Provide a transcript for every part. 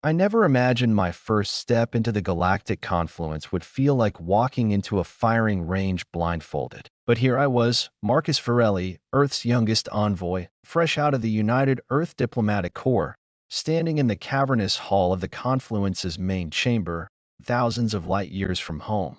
I never imagined my first step into the galactic confluence would feel like walking into a firing range blindfolded. But here I was, Marcus Varelli, Earth's youngest envoy, fresh out of the United Earth Diplomatic Corps, standing in the cavernous hall of the confluence's main chamber, thousands of light years from home,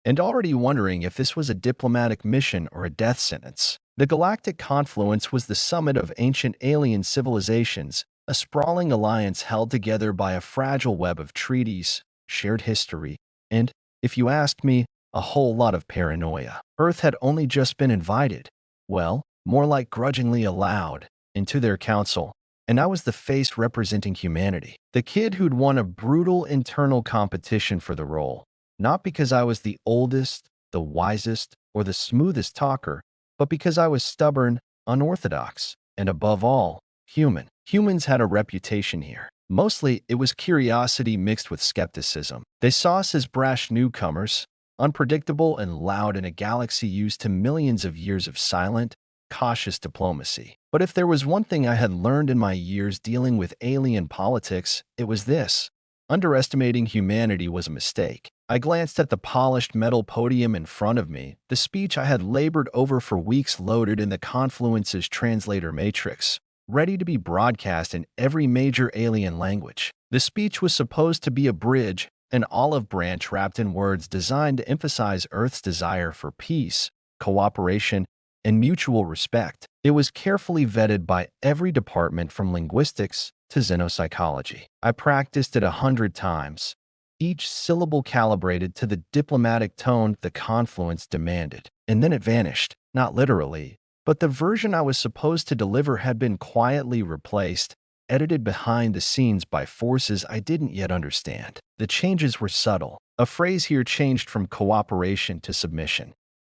and already wondering if this was a diplomatic mission or a death sentence. The galactic confluence was the summit of ancient alien civilizations, a sprawling alliance held together by a fragile web of treaties, shared history, and, if you asked me, a whole lot of paranoia. Earth had only just been invited, well, more like grudgingly allowed, into their council, and I was the face representing humanity. The kid who'd won a brutal internal competition for the role, not because I was the oldest, the wisest, or the smoothest talker, but because I was stubborn, unorthodox, and above all, human. Humans had a reputation here. Mostly, it was curiosity mixed with skepticism. They saw us as brash newcomers, unpredictable and loud in a galaxy used to millions of years of silent, cautious diplomacy. But if there was one thing I had learned in my years dealing with alien politics, it was this: underestimating humanity was a mistake. I glanced at the polished metal podium in front of me, the speech I had labored over for weeks loaded in the Confluence's translator matrix, ready to be broadcast in every major alien language. The speech was supposed to be a bridge, an olive branch wrapped in words designed to emphasize Earth's desire for peace, cooperation, and mutual respect. It was carefully vetted by every department from linguistics to xenopsychology. I practiced it 100 times, each syllable calibrated to the diplomatic tone the confluence demanded. And then it vanished, not literally, but the version I was supposed to deliver had been quietly replaced, edited behind the scenes by forces I didn't yet understand. The changes were subtle. A phrase here changed from cooperation to submission.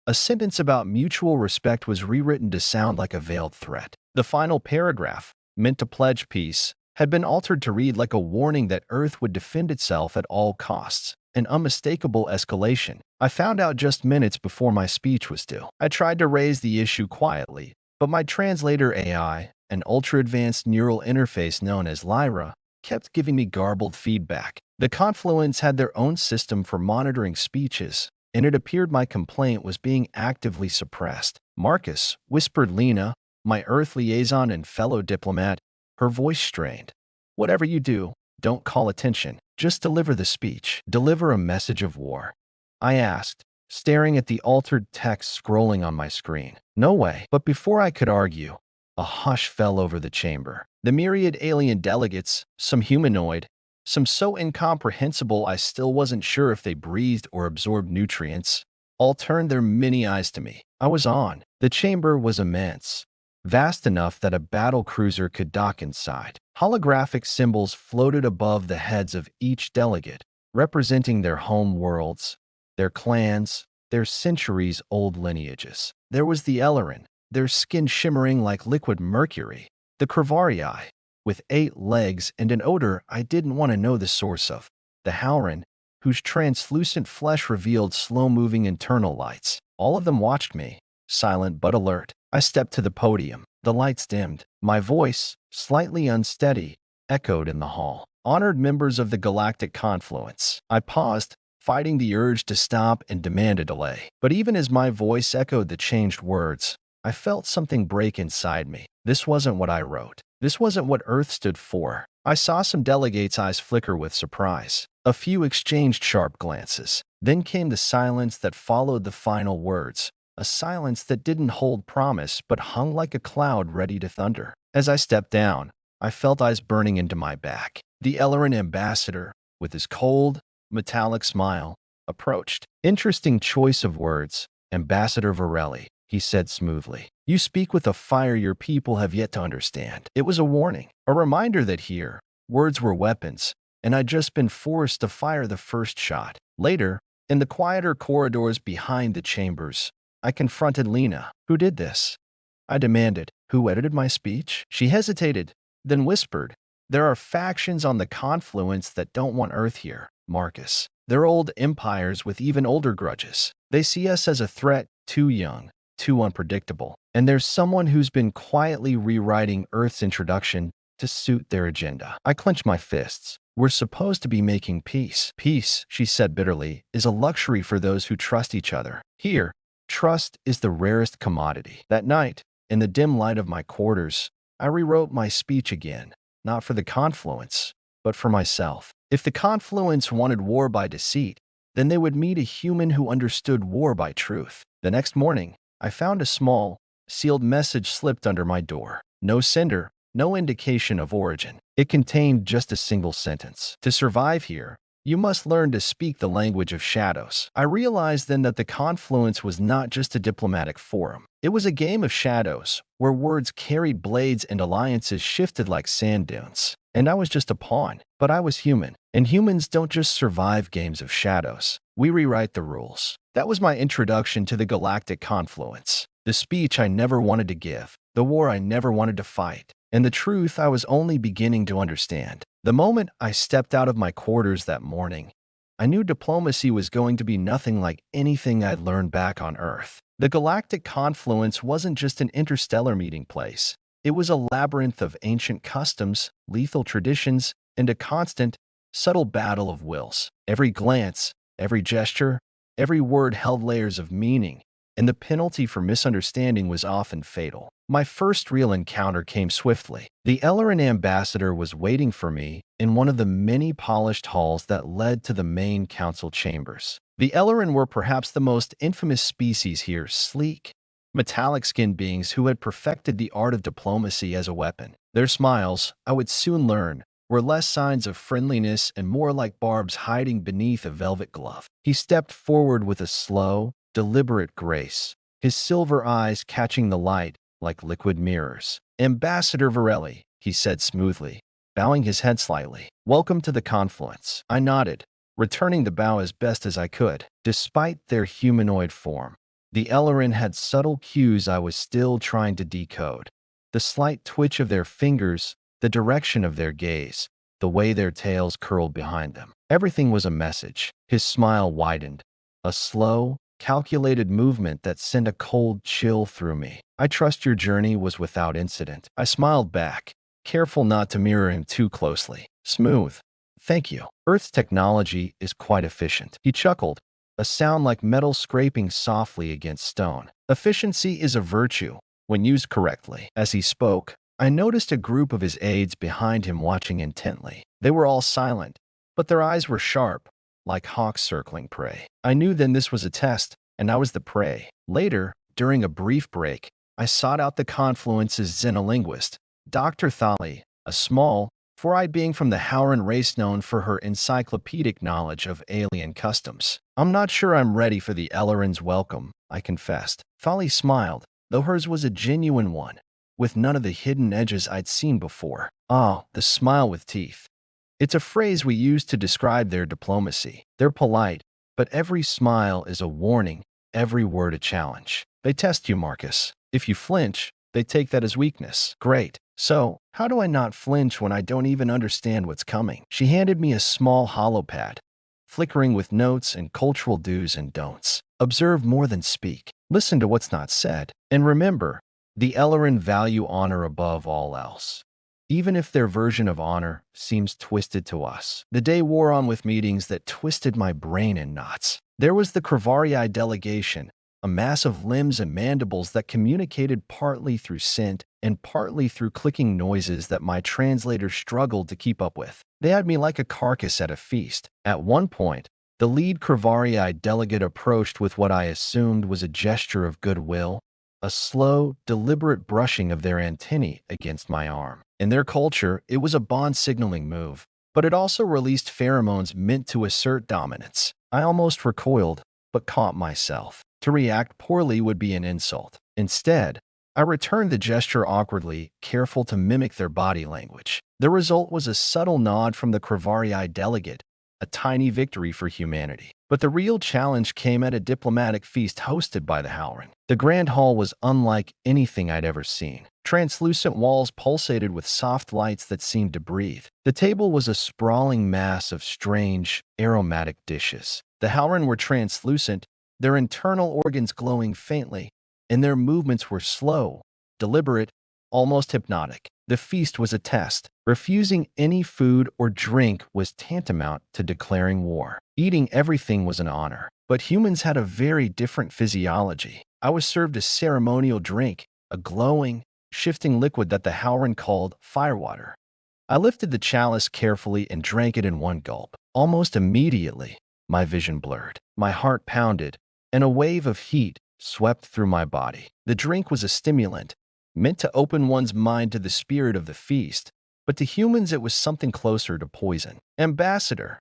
A sentence about mutual respect was rewritten to sound like a veiled threat. The final paragraph, meant to pledge peace, had been altered to read like a warning that Earth would defend itself at all costs. An unmistakable escalation. I found out just minutes before my speech was due. I tried to raise the issue quietly, but my translator AI, an ultra-advanced neural interface known as Lyra, kept giving me garbled feedback. The Confluence had their own system for monitoring speeches, and it appeared my complaint was being actively suppressed. "Marcus," whispered Lena, my Earth liaison and fellow diplomat, her voice strained. "Whatever you do, don't call attention. Just deliver the speech. Deliver a message of war." I asked, staring at the altered text scrolling on my screen. "No way." But before I could argue, a hush fell over the chamber. The myriad alien delegates, some humanoid, some so incomprehensible I still wasn't sure if they breathed or absorbed nutrients, all turned their mini eyes to me. I was on. The chamber was immense, vast enough that a battle cruiser could dock inside. Holographic symbols floated above the heads of each delegate, representing their home worlds, their clans, their centuries-old lineages. There was the Ellerin, their skin shimmering like liquid mercury, the Cravarii, with 8 legs and an odor I didn't want to know the source of, the Halrin, whose translucent flesh revealed slow-moving internal lights. All of them watched me, silent but alert. I stepped to the podium. The lights dimmed. My voice, slightly unsteady, echoed in the hall. "Honored members of the Galactic Confluence." I paused, fighting the urge to stop and demand a delay. But even as my voice echoed the changed words, I felt something break inside me. This wasn't what I wrote. This wasn't what Earth stood for. I saw some delegates' eyes flicker with surprise. A few exchanged sharp glances. Then came the silence that followed the final words. A silence that didn't hold promise but hung like a cloud ready to thunder. As I stepped down, I felt eyes burning into my back. The Ellerin ambassador, with his cold, metallic smile, approached. "Interesting choice of words, Ambassador Varelli," he said smoothly. "You speak with a fire your people have yet to understand." It was a warning, a reminder that here, words were weapons, and I'd just been forced to fire the first shot. Later, in the quieter corridors behind the chambers, I confronted Lena. "Who did this?" I demanded. "Who edited my speech?" She hesitated, then whispered, "There are factions on the Confluence that don't want Earth here, Marcus. They're old empires with even older grudges. They see us as a threat, too young, too unpredictable. And there's someone who's been quietly rewriting Earth's introduction to suit their agenda." I clenched my fists. We're supposed to be making peace. Peace, she said bitterly, is a luxury for those who trust each other. Here, trust is the rarest commodity. That night, in the dim light of my quarters, I rewrote my speech again, not for the confluence, but for myself. If the confluence wanted war by deceit, then they would meet a human who understood war by truth. The next morning, I found a small, sealed message slipped under my door. No sender, no indication of origin. It contained just a single sentence. To survive here, you must learn to speak the language of shadows. I realized then that the confluence was not just a diplomatic forum. It was a game of shadows, where words carried blades and alliances shifted like sand dunes. And I was just a pawn, but I was human. And humans don't just survive games of shadows. We rewrite the rules. That was my introduction to the Galactic Confluence. The speech I never wanted to give, the war I never wanted to fight, and the truth I was only beginning to understand. The moment I stepped out of my quarters that morning, I knew diplomacy was going to be nothing like anything I'd learned back on Earth. The Galactic Confluence wasn't just an interstellar meeting place. It was a labyrinth of ancient customs, lethal traditions, and a constant, subtle battle of wills. Every glance, every gesture, every word held layers of meaning, and the penalty for misunderstanding was often fatal. My first real encounter came swiftly. The Ellerin ambassador was waiting for me in one of the many polished halls that led to the main council chambers. The Ellerin were perhaps the most infamous species here, sleek, metallic-skinned beings who had perfected the art of diplomacy as a weapon. Their smiles, I would soon learn, were less signs of friendliness and more like barbs hiding beneath a velvet glove. He stepped forward with a slow, deliberate grace, his silver eyes catching the light like liquid mirrors. "Ambassador Varelli," he said smoothly, bowing his head slightly. "Welcome to the confluence." I nodded, returning the bow as best as I could. Despite their humanoid form, the Ellerin had subtle cues I was still trying to decode. The slight twitch of their fingers, the direction of their gaze, the way their tails curled behind them. Everything was a message. His smile widened, a slow, calculated movement that sent a cold chill through me. "I trust your journey was without incident." I smiled back, careful not to mirror him too closely. "Smooth. Thank you. Earth's technology is quite efficient." He chuckled, a sound like metal scraping softly against stone. "Efficiency is a virtue, when used correctly." As he spoke, I noticed a group of his aides behind him watching intently. They were all silent, but their eyes were sharp, like hawks circling prey. I knew then this was a test, and I was the prey. Later, during a brief break, I sought out the confluence's xenolinguist, Dr. Thali, a small, four-eyed being from the Howran race known for her encyclopedic knowledge of alien customs. "I'm not sure I'm ready for the Ellerin's welcome," I confessed. Thali smiled, though hers was a genuine one, with none of the hidden edges I'd seen before. "Ah, the smile with teeth. It's a phrase we use to describe their diplomacy. They're polite, but every smile is a warning, every word a challenge. They test you, Marcus. If you flinch, they take that as weakness." "Great. So, how do I not flinch when I don't even understand what's coming?" She handed me a small hollow pad, flickering with notes and cultural do's and don'ts. "Observe more than speak. Listen to what's not said. And remember, the Ellerin value honor above all else, even if their version of honor seems twisted to us." The day wore on with meetings that twisted my brain in knots. There was the Kravarii delegation, a mass of limbs and mandibles that communicated partly through scent and partly through clicking noises that my translator struggled to keep up with. They had me like a carcass at a feast. At one point, the lead Kravarii delegate approached with what I assumed was a gesture of goodwill, a slow, deliberate brushing of their antennae against my arm. In their culture, it was a bond signaling move, but it also released pheromones meant to assert dominance. I almost recoiled, but caught myself. To react poorly would be an insult. Instead, I returned the gesture awkwardly, careful to mimic their body language. The result was a subtle nod from the Kravarii delegate, a tiny victory for humanity. But the real challenge came at a diplomatic feast hosted by the Howran. The Grand Hall was unlike anything I'd ever seen. Translucent walls pulsated with soft lights that seemed to breathe. The table was a sprawling mass of strange, aromatic dishes. The Howran were translucent, their internal organs glowing faintly, and their movements were slow, deliberate, almost hypnotic. The feast was a test. Refusing any food or drink was tantamount to declaring war. Eating everything was an honor. But humans had a very different physiology. I was served a ceremonial drink, a glowing, shifting liquid that the Howran called firewater. I lifted the chalice carefully and drank it in one gulp. Almost immediately, my vision blurred. My heart pounded, and a wave of heat swept through my body. The drink was a stimulant, meant to open one's mind to the spirit of the feast, but to humans it was something closer to poison. Ambassador,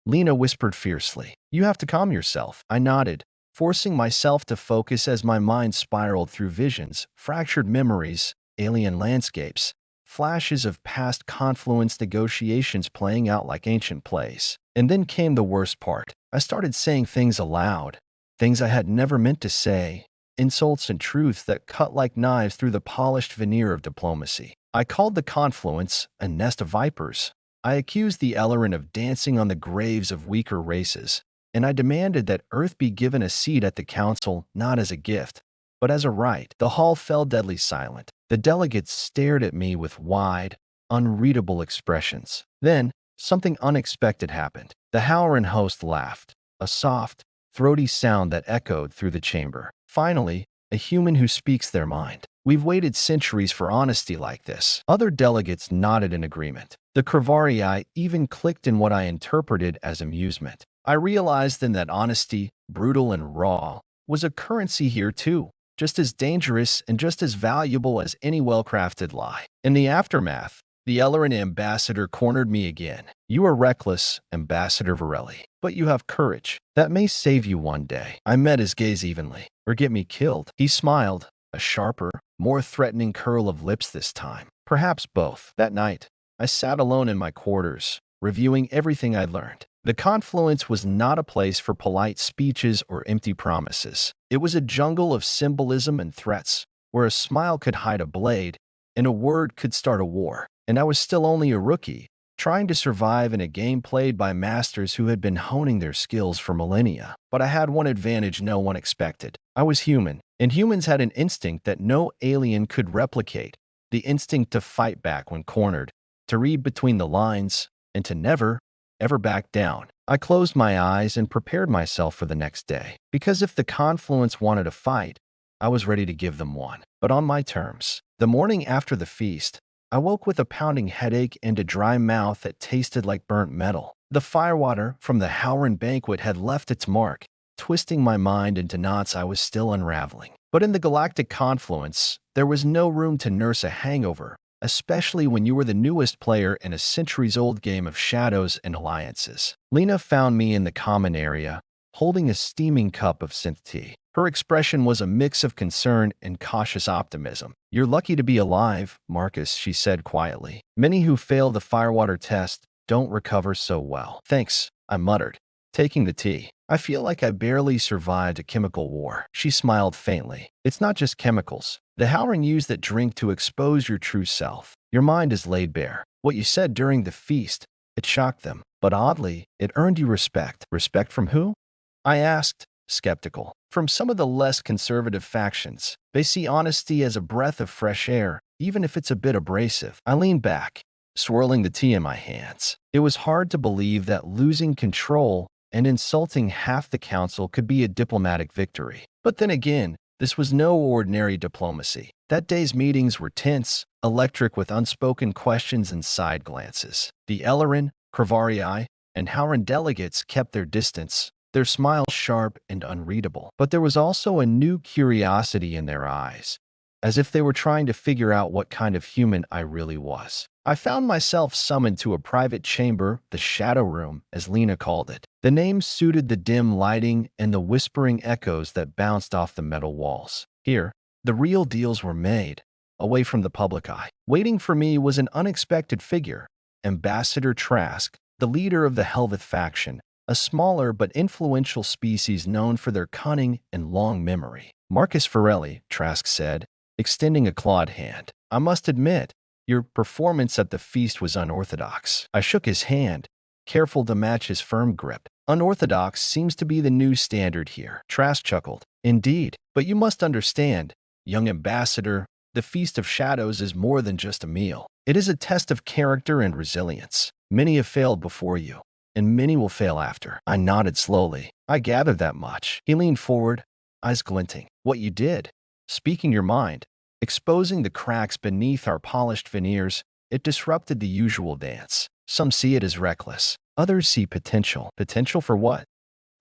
Lena whispered fiercely. You have to calm yourself. I nodded, forcing myself to focus as my mind spiraled through visions, fractured memories, alien landscapes, flashes of past confluence negotiations playing out like ancient plays. And then came the worst part. I started saying things aloud, things I had never meant to say, insults and truths that cut like knives through the polished veneer of diplomacy. I called the confluence a nest of vipers. I accused the Ellerin of dancing on the graves of weaker races, and I demanded that Earth be given a seat at the council not as a gift, but as a right. The hall fell deadly silent. The delegates stared at me with wide, unreadable expressions. Then, something unexpected happened. The Howran host laughed, a soft, throaty sound that echoed through the chamber. Finally, a human who speaks their mind. We've waited centuries for honesty like this. Other delegates nodded in agreement. The Kravarii even clicked in what I interpreted as amusement. I realized then that honesty, brutal and raw, was a currency here too, just as dangerous and just as valuable as any well-crafted lie. In the aftermath, the Ellerin ambassador cornered me again. You are reckless, Ambassador Varelli, but you have courage. That may save you one day. I met his gaze evenly. Or get me killed. He smiled, a sharper, more threatening curl of lips this time. Perhaps both. That night, I sat alone in my quarters, reviewing everything I'd learned. The confluence was not a place for polite speeches or empty promises. It was a jungle of symbolism and threats, where a smile could hide a blade and a word could start a war. And I was still only a rookie, trying to survive in a game played by masters who had been honing their skills for millennia. But I had one advantage no one expected. I was human, and humans had an instinct that no alien could replicate, the instinct to fight back when cornered, to read between the lines, and to never, ever back down. I closed my eyes and prepared myself for the next day, because if the confluence wanted a fight, I was ready to give them one, but on my terms. The morning after the feast, I woke with a pounding headache and a dry mouth that tasted like burnt metal. The firewater from the Howran banquet had left its mark, twisting my mind into knots I was still unraveling. But in the galactic confluence, there was no room to nurse a hangover, especially when you were the newest player in a centuries-old game of shadows and alliances. Lena found me in the common area, holding a steaming cup of synth tea. Her expression was a mix of concern and cautious optimism. You're lucky to be alive, Marcus, she said quietly. Many who fail the firewater test don't recover so well. Thanks, I muttered, taking the tea. I feel like I barely survived a chemical war. She smiled faintly. It's not just chemicals. The Howran use that drink to expose your true self. Your mind is laid bare. What you said during the feast, it shocked them. But oddly, it earned you respect. Respect from who? I asked, skeptical. From some of the less conservative factions. They see honesty as a breath of fresh air, even if it's a bit abrasive. I leaned back, swirling the tea in my hands. It was hard to believe that losing control and insulting half the council could be a diplomatic victory. But then again, this was no ordinary diplomacy. That day's meetings were tense, electric with unspoken questions and side glances. The Ellerin, Kravarii, and Howran delegates kept their distance, their smiles sharp and unreadable. But there was also a new curiosity in their eyes, as if they were trying to figure out what kind of human I really was. I found myself summoned to a private chamber, the Shadow Room, as Lena called it. The name suited the dim lighting and the whispering echoes that bounced off the metal walls. Here, the real deals were made, away from the public eye. Waiting for me was an unexpected figure, Ambassador Trask, the leader of the Helveth faction, a smaller but influential species known for their cunning and long memory. Marcus Varelli, Trask said, extending a clawed hand. I must admit, your performance at the feast was unorthodox. I shook his hand, careful to match his firm grip. Unorthodox seems to be the new standard here. Trask chuckled. Indeed, but you must understand, young ambassador, the Feast of Shadows is more than just a meal. It is a test of character and resilience. Many have failed before you, and many will fail after. I nodded slowly. I gathered that much. He leaned forward, eyes glinting. What you did? Speaking your mind, exposing the cracks beneath our polished veneers, it disrupted the usual dance. Some see it as reckless. Others see potential. Potential for what?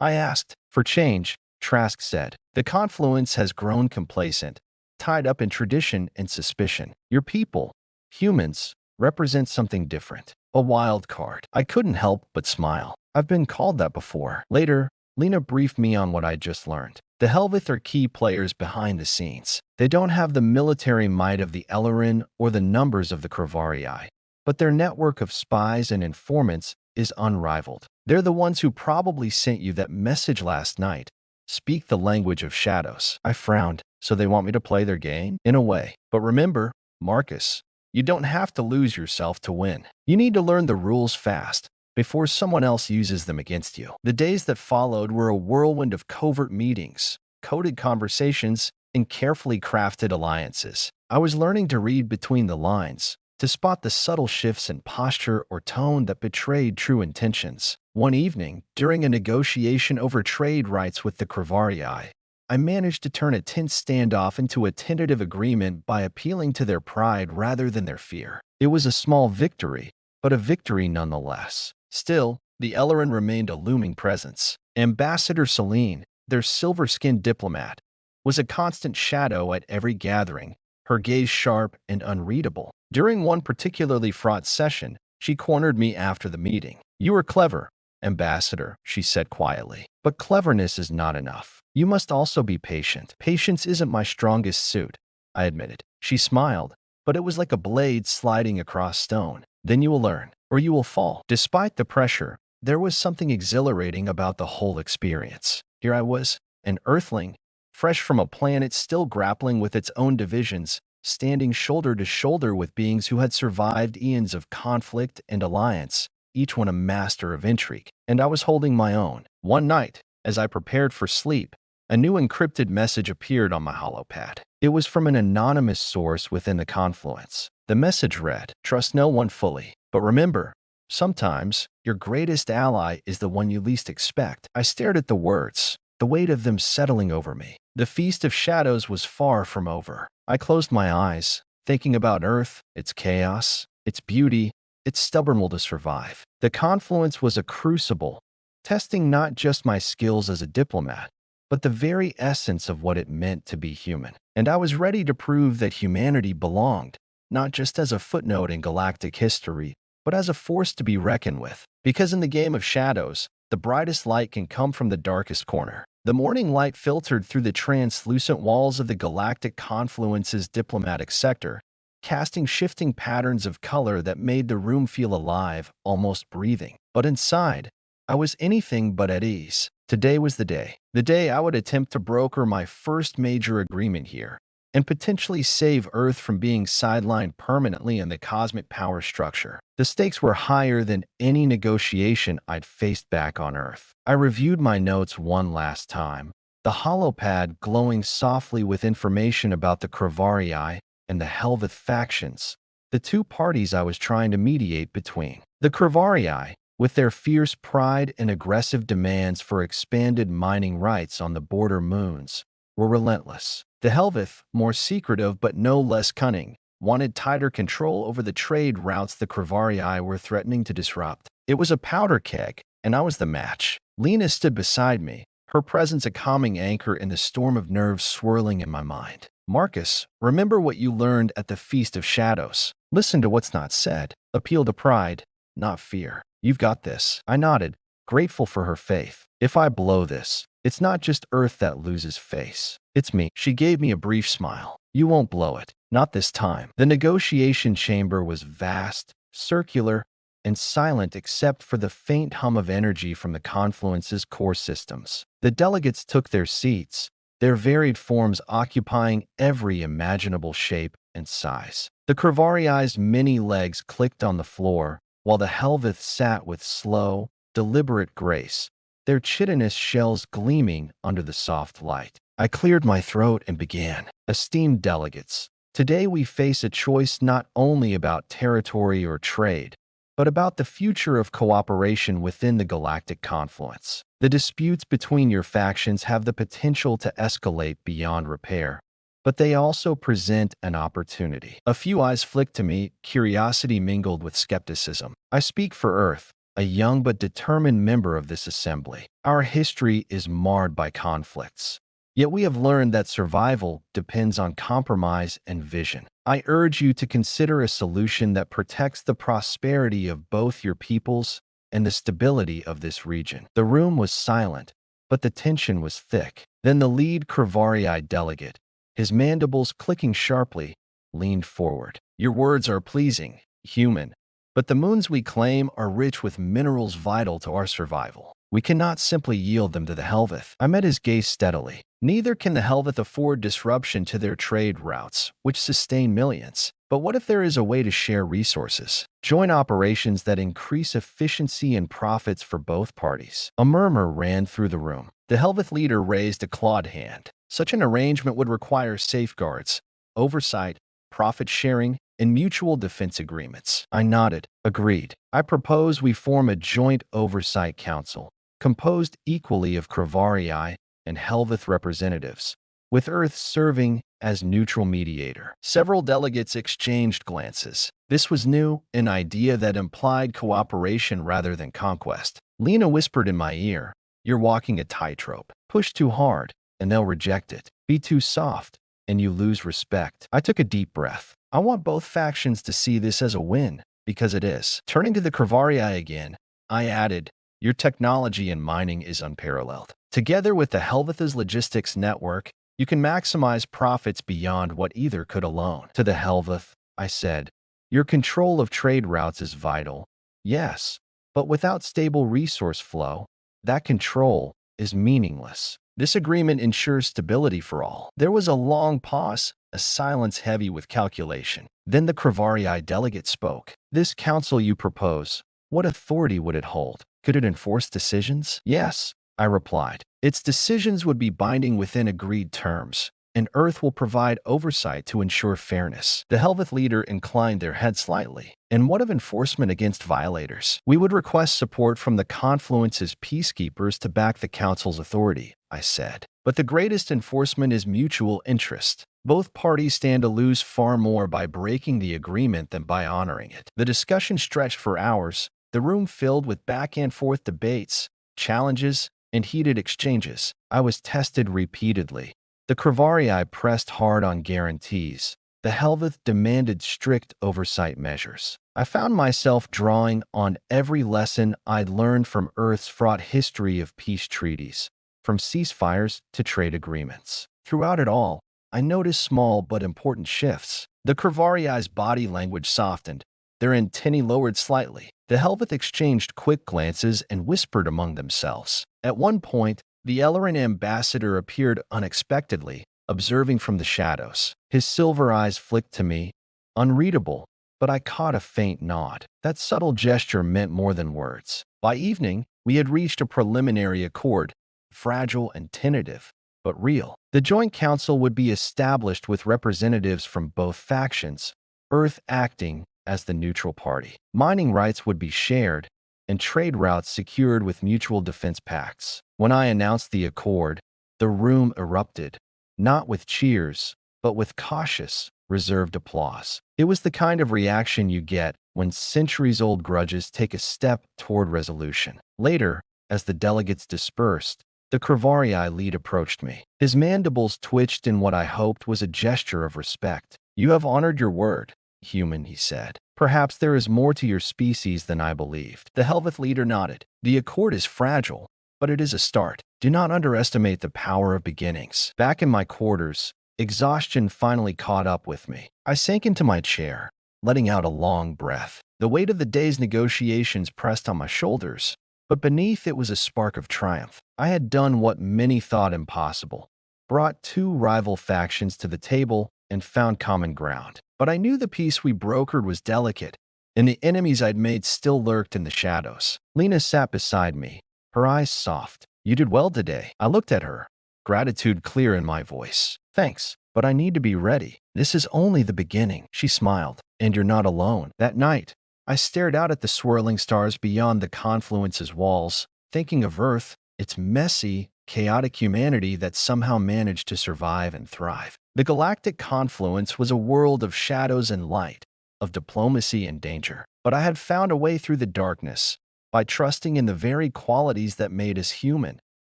I asked. For change, Trask said. The confluence has grown complacent, tied up in tradition and suspicion. Your people, humans, represent something different. A wild card. I couldn't help but smile. I've been called that before. Later, Lena briefed me on what I'd just learned. The Helveth are key players behind the scenes. They don't have the military might of the Ellerin or the numbers of the Kravarii, but their network of spies and informants is unrivaled. They're the ones who probably sent you that message last night. Speak the language of shadows. I frowned. So they want me to play their game? In a way. But remember, Marcus, you don't have to lose yourself to win. You need to learn the rules fast, before someone else uses them against you. The days that followed were a whirlwind of covert meetings, coded conversations, and carefully crafted alliances. I was learning to read between the lines, to spot the subtle shifts in posture or tone that betrayed true intentions. One evening, during a negotiation over trade rights with the Kravarii, I managed to turn a tense standoff into a tentative agreement by appealing to their pride rather than their fear. It was a small victory, but a victory nonetheless. Still, the Ellerin remained a looming presence. Ambassador Celine, their silver-skinned diplomat, was a constant shadow at every gathering, her gaze sharp and unreadable. During one particularly fraught session, she cornered me after the meeting. You were clever, Ambassador, she said quietly. But cleverness is not enough. You must also be patient. Patience isn't my strongest suit, I admitted. She smiled, but it was like a blade sliding across stone. Then you will learn, or you will fall. Despite the pressure, there was something exhilarating about the whole experience. Here I was, an Earthling, fresh from a planet still grappling with its own divisions, standing shoulder to shoulder with beings who had survived eons of conflict and alliance, each one a master of intrigue. And I was holding my own. One night, as I prepared for sleep, a new encrypted message appeared on my holopad. It was from an anonymous source within the confluence. The message read, "Trust no one fully, but remember, sometimes your greatest ally is the one you least expect." I stared at the words, the weight of them settling over me. The Feast of Shadows was far from over. I closed my eyes, thinking about Earth, its chaos, its beauty, its stubborn will to survive. The confluence was a crucible, testing not just my skills as a diplomat, but the very essence of what it meant to be human. And I was ready to prove that humanity belonged, not just as a footnote in galactic history, but as a force to be reckoned with. Because in the game of shadows, the brightest light can come from the darkest corner. The morning light filtered through the translucent walls of the galactic confluence's diplomatic sector, casting shifting patterns of color that made the room feel alive, almost breathing. But inside, I was anything but at ease. Today was the day. The day I would attempt to broker my first major agreement here, and potentially save Earth from being sidelined permanently in the cosmic power structure. The stakes were higher than any negotiation I'd faced back on Earth. I reviewed my notes one last time, the holopad glowing softly with information about the Kravarii and the Helveth factions, the two parties I was trying to mediate between. The Kravarii, with their fierce pride and aggressive demands for expanded mining rights on the border moons, were relentless. The Helveth, more secretive but no less cunning, wanted tighter control over the trade routes the Kravarii were threatening to disrupt. It was a powder keg, and I was the match. Lena stood beside me, her presence a calming anchor in the storm of nerves swirling in my mind. Marcus, remember what you learned at the Feast of Shadows. Listen to what's not said. Appeal to pride, not fear. You've got this. I nodded, grateful for her faith. If I blow this, it's not just Earth that loses face. It's me. She gave me a brief smile. You won't blow it. Not this time. The negotiation chamber was vast, circular, and silent except for the faint hum of energy from the confluence's core systems. The delegates took their seats, their varied forms occupying every imaginable shape and size. The Kravarii's many legs clicked on the floor, while the Helveth sat with slow, deliberate grace, their chitinous shells gleaming under the soft light. I cleared my throat and began. Esteemed delegates, Today we face a choice not only about territory or trade, but about the future of cooperation within the galactic confluence. The disputes between your factions have the potential to escalate beyond repair, but they also present an opportunity. A few eyes flicked to me, curiosity mingled with skepticism. I speak for Earth, a young but determined member of this assembly. Our history is marred by conflicts. Yet we have learned that survival depends on compromise and vision. I urge you to consider a solution that protects the prosperity of both your peoples and the stability of this region. The room was silent, but the tension was thick. Then the lead Kravarii delegate, his mandibles clicking sharply, leaned forward. Your words are pleasing, human, but the moons we claim are rich with minerals vital to our survival. We cannot simply yield them to the Helveth. I met his gaze steadily. Neither can the Helveth afford disruption to their trade routes, which sustain millions. But what if there is a way to share resources? Joint operations that increase efficiency and profits for both parties. A murmur ran through the room. The Helveth leader raised a clawed hand. Such an arrangement would require safeguards, oversight, profit sharing, and mutual defense agreements. I nodded, agreed. I propose we form a joint oversight council, composed equally of Kravarii and Helveth representatives, with Earth serving as neutral mediator. Several delegates exchanged glances. This was new, an idea that implied cooperation rather than conquest. Lena whispered in my ear, "You're walking a tightrope. Push too hard, and they'll reject it. Be too soft, and you lose respect." I took a deep breath. I want both factions to see this as a win, because it is. Turning to the Kravarii again, I added, "Your technology in mining is unparalleled. Together with the Helveth's logistics network, you can maximize profits beyond what either could alone." To the Helveth, I said, "Your control of trade routes is vital, yes, but without stable resource flow, that control is meaningless. This agreement ensures stability for all." There was a long pause, a silence heavy with calculation. Then the Kravarii delegate spoke. "This council you propose, what authority would it hold? Could it enforce decisions?" "Yes," I replied. "Its decisions would be binding within agreed terms, and Earth will provide oversight to ensure fairness." The Helveth leader inclined their head slightly. "And what of enforcement against violators?" "We would request support from the Confluence's peacekeepers to back the Council's authority," I said. "But the greatest enforcement is mutual interest. Both parties stand to lose far more by breaking the agreement than by honoring it." The discussion stretched for hours, the room filled with back-and-forth debates, challenges, and heated exchanges. I was tested repeatedly. The Kravarii pressed hard on guarantees. The Helveth demanded strict oversight measures. I found myself drawing on every lesson I'd learned from Earth's fraught history of peace treaties, from ceasefires to trade agreements. Throughout it all, I noticed small but important shifts. The Kravarii's body language softened, their antennae lowered slightly. The Helveth exchanged quick glances and whispered among themselves. At one point, the Ellerin ambassador appeared unexpectedly, observing from the shadows. His silver eyes flicked to me, unreadable, but I caught a faint nod. That subtle gesture meant more than words. By evening, we had reached a preliminary accord, fragile and tentative, but real. The joint council would be established with representatives from both factions, Earth acting as the neutral party. Mining rights would be shared, and trade routes secured with mutual defense pacts. When I announced the accord, the room erupted, not with cheers, but with cautious, reserved applause. It was the kind of reaction you get when centuries-old grudges take a step toward resolution. Later, as the delegates dispersed, the Kravarii lead approached me. His mandibles twitched in what I hoped was a gesture of respect. "You have honored your word, human," he said. "Perhaps there is more to your species than I believed." The Helveth leader nodded. "The accord is fragile, but it is a start. Do not underestimate the power of beginnings." Back in my quarters, exhaustion finally caught up with me. I sank into my chair, letting out a long breath. The weight of the day's negotiations pressed on my shoulders, but beneath it was a spark of triumph. I had done what many thought impossible, brought two rival factions to the table and found common ground. But I knew the peace we brokered was delicate, and the enemies I'd made still lurked in the shadows. Lena sat beside me, her eyes soft. "You did well today." I looked at her, gratitude clear in my voice. "Thanks." but I need to be ready. This is only the beginning." She smiled. "And you're not alone." That night, I stared out at the swirling stars beyond the confluence's walls, thinking of Earth, its messy, chaotic humanity that somehow managed to survive and thrive. The galactic confluence was a world of shadows and light, of diplomacy and danger. But I had found a way through the darkness by trusting in the very qualities that made us human: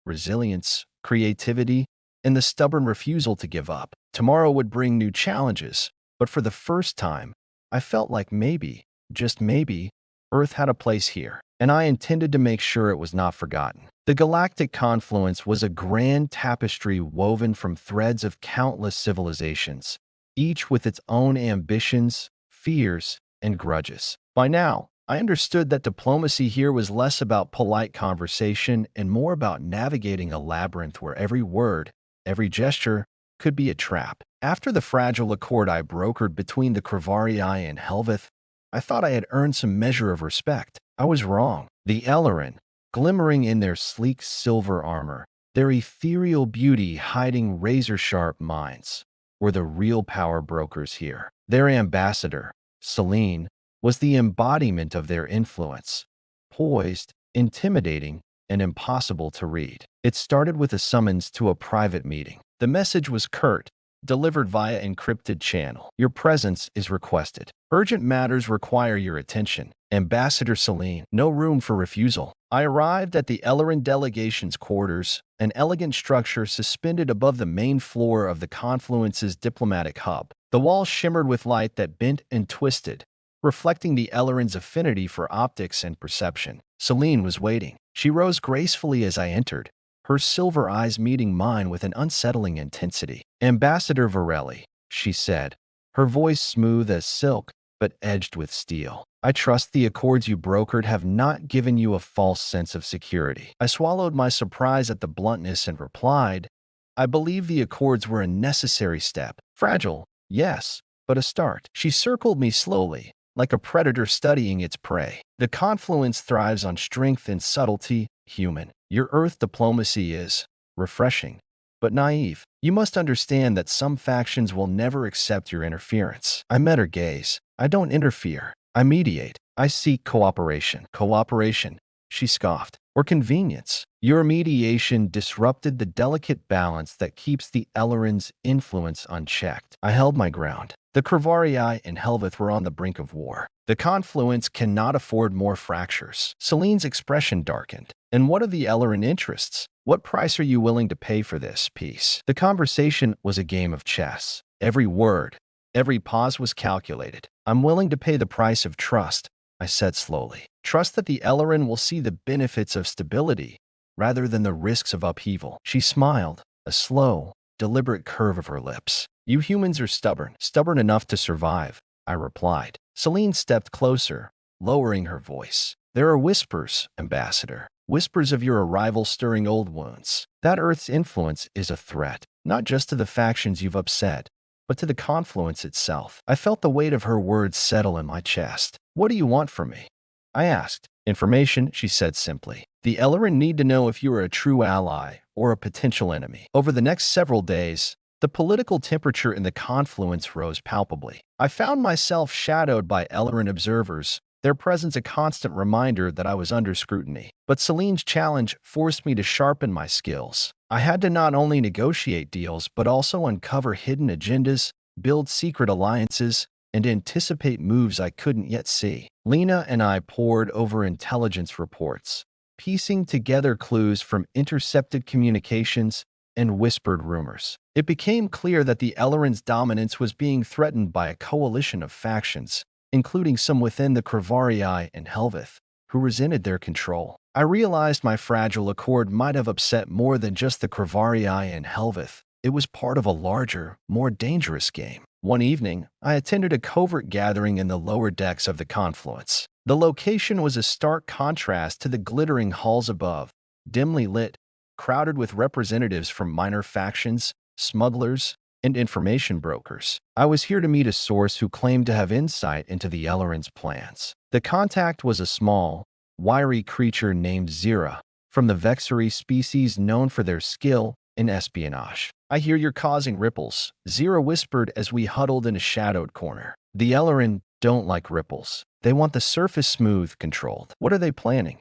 resilience, creativity, and the stubborn refusal to give up. Tomorrow would bring new challenges, but for the first time, I felt like maybe, just maybe, Earth had a place here, and I intended to make sure it was not forgotten. The galactic confluence was a grand tapestry woven from threads of countless civilizations, each with its own ambitions, fears, and grudges. By now, I understood that diplomacy here was less about polite conversation and more about navigating a labyrinth where every word, every gesture, could be a trap. After the fragile accord I brokered between the Kravarii and Helveth, I thought I had earned some measure of respect. I was wrong. The Ellerin, glimmering in their sleek silver armor, their ethereal beauty hiding razor-sharp minds, were the real power brokers here. Their ambassador, Selene, was the embodiment of their influence, poised, intimidating, and impossible to read. It started with a summons to a private meeting. The message was curt, delivered via encrypted channel. "Your presence is requested. Urgent matters require your attention. Ambassador Selene." No room for refusal. I arrived at the Ellerin delegation's quarters, an elegant structure suspended above the main floor of the confluence's diplomatic hub. The walls shimmered with light that bent and twisted, reflecting the Ellerin's affinity for optics and perception. Selene was waiting. She rose gracefully as I entered, her silver eyes meeting mine with an unsettling intensity. "Ambassador Varelli," she said, her voice smooth as silk but edged with steel. "I trust the accords you brokered have not given you a false sense of security." I swallowed my surprise at the bluntness and replied, "I believe the accords were a necessary step. Fragile, yes, but a start." She circled me slowly, like a predator studying its prey. "The confluence thrives on strength and subtlety, human. Your Earth diplomacy is refreshing, but naive. You must understand that some factions will never accept your interference." I met her gaze. "I don't interfere. I mediate. I seek cooperation." "Cooperation," she scoffed, "or convenience. Your mediation disrupted the delicate balance that keeps the Ellerin's influence unchecked." I held my ground. The Kravarii and Helveth were on the brink of war. The confluence cannot afford more fractures. Selene's expression darkened. "And what are the Ellerin interests? What price are you willing to pay for this peace?" The conversation was a game of chess. Every word, every pause was calculated. "I'm willing to pay the price of trust," I said slowly. "Trust that the Ellerin will see the benefits of stability rather than the risks of upheaval." She smiled, a slow, deliberate curve of her lips. "You humans are stubborn, stubborn enough to survive," I replied. Selene stepped closer, lowering her voice. "There are whispers, Ambassador. Whispers of your arrival stirring old wounds. That Earth's influence is a threat, not just to the factions you've upset, but to the confluence itself." I felt the weight of her words settle in my chest. "What do you want from me?" I asked. "Information," she said simply. "The Ellerin need to know if you are a true ally or a potential enemy." Over the next several days, the political temperature in the confluence rose palpably. I found myself shadowed by Ellerin observers, their presence a constant reminder that I was under scrutiny. But Selene's challenge forced me to sharpen my skills. I had to not only negotiate deals, but also uncover hidden agendas, build secret alliances, and anticipate moves I couldn't yet see. Lena and I pored over intelligence reports, piecing together clues from intercepted communications and whispered rumors. It became clear that the Ellerin's dominance was being threatened by a coalition of factions, including some within the Kravarii and Helveth, who resented their control. I realized my fragile accord might have upset more than just the Kravarii and Helveth. It was part of a larger, more dangerous game. One evening, I attended a covert gathering in the lower decks of the confluence. The location was a stark contrast to the glittering halls above, dimly lit, crowded with representatives from minor factions, smugglers, and information brokers. I was here to meet a source who claimed to have insight into the Ellerin's plans. The contact was a small, wiry creature named Zira, from the Vexari species known for their skill in espionage. I hear you're causing ripples, Zira whispered as we huddled in a shadowed corner. The Ellerin don't like ripples. They want the surface smooth, controlled. What are they planning?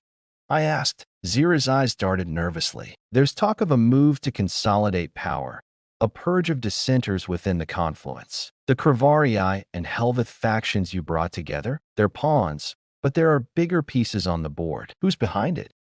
I asked. Zira's eyes darted nervously. There's talk of a move to consolidate power, a purge of dissenters within the confluence. The Kravarii and Helveth factions you brought together, they're pawns, but there are bigger pieces on the board. Who's behind it?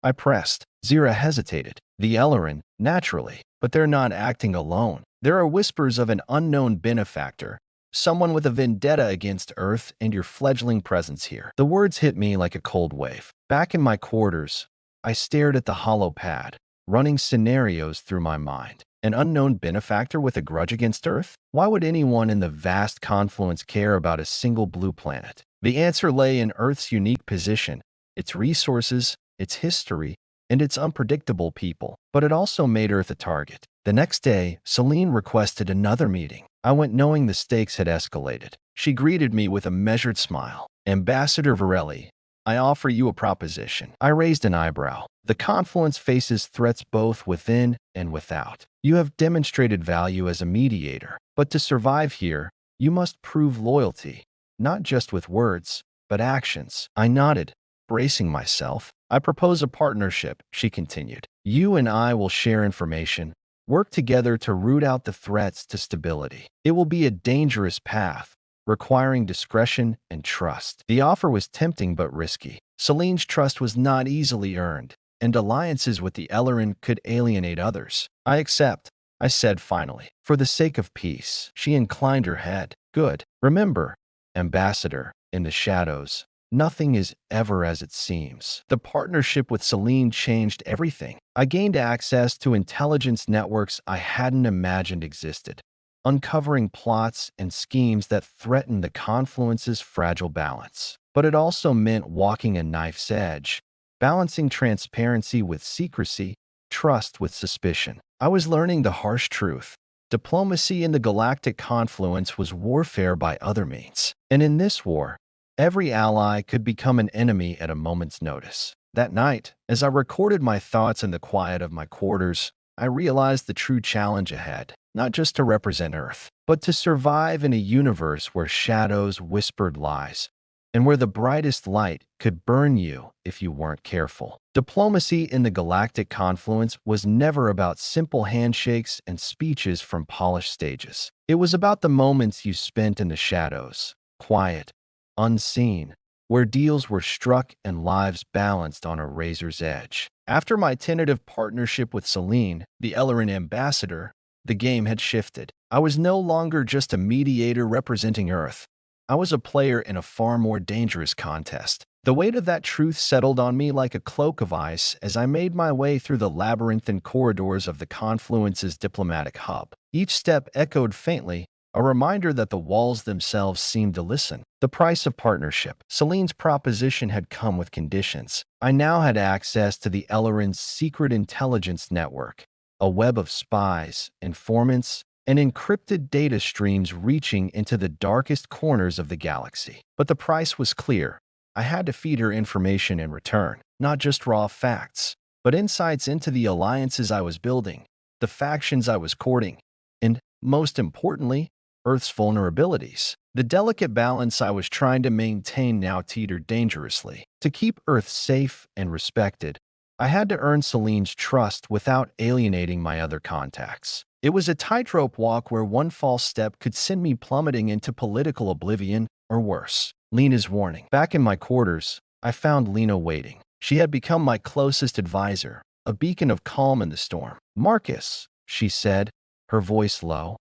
I pressed. Zira hesitated. The Ellerin, naturally, but they're not acting alone. There are whispers of an unknown benefactor, someone with a vendetta against Earth and your fledgling presence here. The words hit me like a cold wave. Back in my quarters, I stared at the hollow pad, running scenarios through my mind. An unknown benefactor with a grudge against Earth? Why would anyone in the vast confluence care about a single blue planet? The answer lay in Earth's unique position, its resources, its history, and its unpredictable people. But it also made Earth a target. The next day, Celine requested another meeting. I went knowing the stakes had escalated. She greeted me with a measured smile. Ambassador Varelli, I offer you a proposition. I raised an eyebrow. The confluence faces threats both within and without. You have demonstrated value as a mediator, but to survive here, you must prove loyalty, not just with words, but actions. I nodded, bracing myself. I propose a partnership, she continued. You and I will share information, work together to root out the threats to stability. It will be a dangerous path, requiring discretion and trust. The offer was tempting but risky. Celine's trust was not easily earned, and alliances with the Ellerin could alienate others. I accept, I said finally. For the sake of peace. She inclined her head. Good. Remember, Ambassador, in the shadows, nothing is ever as it seems. The partnership with Celine changed everything. I gained access to intelligence networks I hadn't imagined existed, uncovering plots and schemes that threatened the confluence's fragile balance. But it also meant walking a knife's edge, balancing transparency with secrecy, trust with suspicion. I was learning the harsh truth. Diplomacy in the galactic confluence was warfare by other means. And in this war, every ally could become an enemy at a moment's notice. That night, as I recorded my thoughts in the quiet of my quarters, I realized the true challenge ahead, not just to represent Earth, but to survive in a universe where shadows whispered lies, and where the brightest light could burn you if you weren't careful. Diplomacy in the galactic confluence was never about simple handshakes and speeches from polished stages. It was about the moments you spent in the shadows, quiet, unseen, where deals were struck and lives balanced on a razor's edge. After my tentative partnership with Celine, the Ellerin ambassador, the game had shifted. I was no longer just a mediator representing Earth. I was a player in a far more dangerous contest. The weight of that truth settled on me like a cloak of ice as I made my way through the labyrinthine corridors of the confluence's diplomatic hub. Each step echoed faintly, a reminder that the walls themselves seemed to listen. The price of partnership. Celine's proposition had come with conditions. I now had access to the Ellerin's secret intelligence network, a web of spies, informants, and encrypted data streams reaching into the darkest corners of the galaxy. But the price was clear. I had to feed her information in return, not just raw facts, but insights into the alliances I was building, the factions I was courting, and, most importantly, Earth's vulnerabilities. The delicate balance I was trying to maintain now teetered dangerously. To keep Earth safe and respected, I had to earn Celine's trust without alienating my other contacts. It was a tightrope walk where one false step could send me plummeting into political oblivion or worse. Lena's warning. Back in my quarters, I found Lena waiting. She had become my closest advisor, a beacon of calm in the storm. Marcus, she said, her voice low,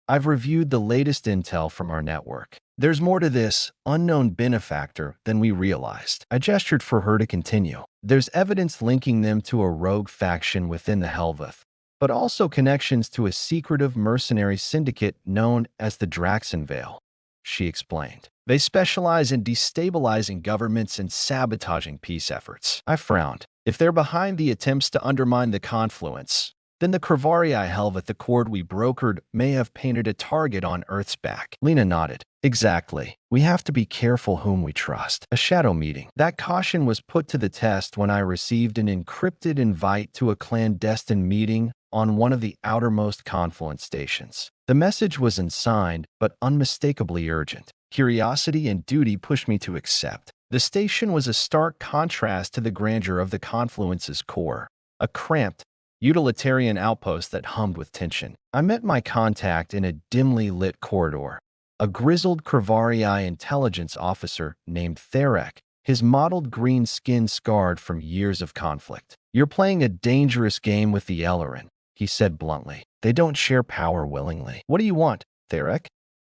I've reviewed the latest intel from our network. There's more to this unknown benefactor than we realized. I gestured for her to continue. There's evidence linking them to a rogue faction within the Helveth, but also connections to a secretive mercenary syndicate known as the Draxenvale, she explained. They specialize in destabilizing governments and sabotaging peace efforts. I frowned. If they're behind the attempts to undermine the confluence, then the Kravarii Helveth Accord we brokered may have painted a target on Earth's back. Lena nodded. Exactly. We have to be careful whom we trust. A shadow meeting. That caution was put to the test when I received an encrypted invite to a clandestine meeting on one of the outermost confluence stations. The message was unsigned, but unmistakably urgent. Curiosity and duty pushed me to accept. The station was a stark contrast to the grandeur of the confluence's core, a cramped, utilitarian outpost that hummed with tension. I met my contact in a dimly lit corridor, a grizzled Kravarii intelligence officer named Therek, his mottled green skin scarred from years of conflict. "You're playing a dangerous game with the Ellerin," he said bluntly. "They don't share power willingly." "What do you want, Therek?"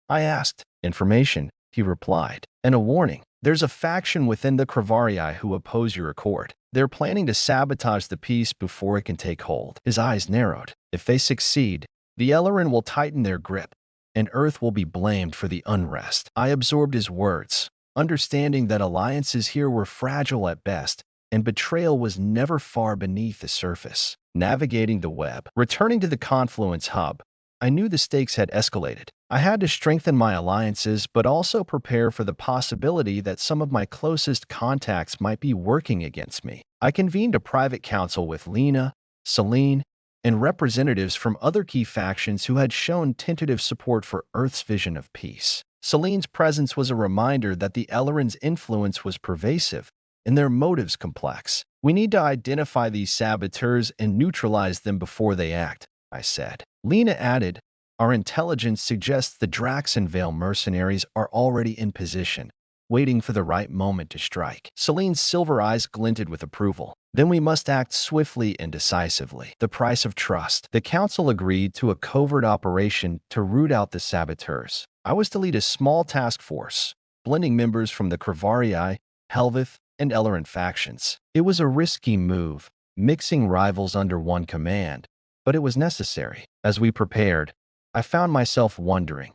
I asked. "Information," he replied, "and a warning. There's a faction within the Kravarii who oppose your accord. They're planning to sabotage the peace before it can take hold." His eyes narrowed. "If they succeed, the Ellerin will tighten their grip, and Earth will be blamed for the unrest." I absorbed his words, understanding that alliances here were fragile at best, and betrayal was never far beneath the surface. Navigating the web, returning to the Confluence hub, I knew the stakes had escalated. I had to strengthen my alliances, but also prepare for the possibility that some of my closest contacts might be working against me. I convened a private council with Lena, Celine, and representatives from other key factions who had shown tentative support for Earth's vision of peace. Celine's presence was a reminder that the Ellerin's influence was pervasive and their motives complex. "We need to identify these saboteurs and neutralize them before they act," I said. Lena added, "Our intelligence suggests the Draxonvale mercenaries are already in position, waiting for the right moment to strike." Celine's silver eyes glinted with approval. "Then we must act swiftly and decisively." The price of trust. The council agreed to a covert operation to root out the saboteurs. I was to lead a small task force, blending members from the Kravarii, Helveth, and Ellerin factions. It was a risky move, mixing rivals under one command, but it was necessary. As we prepared, I found myself wondering,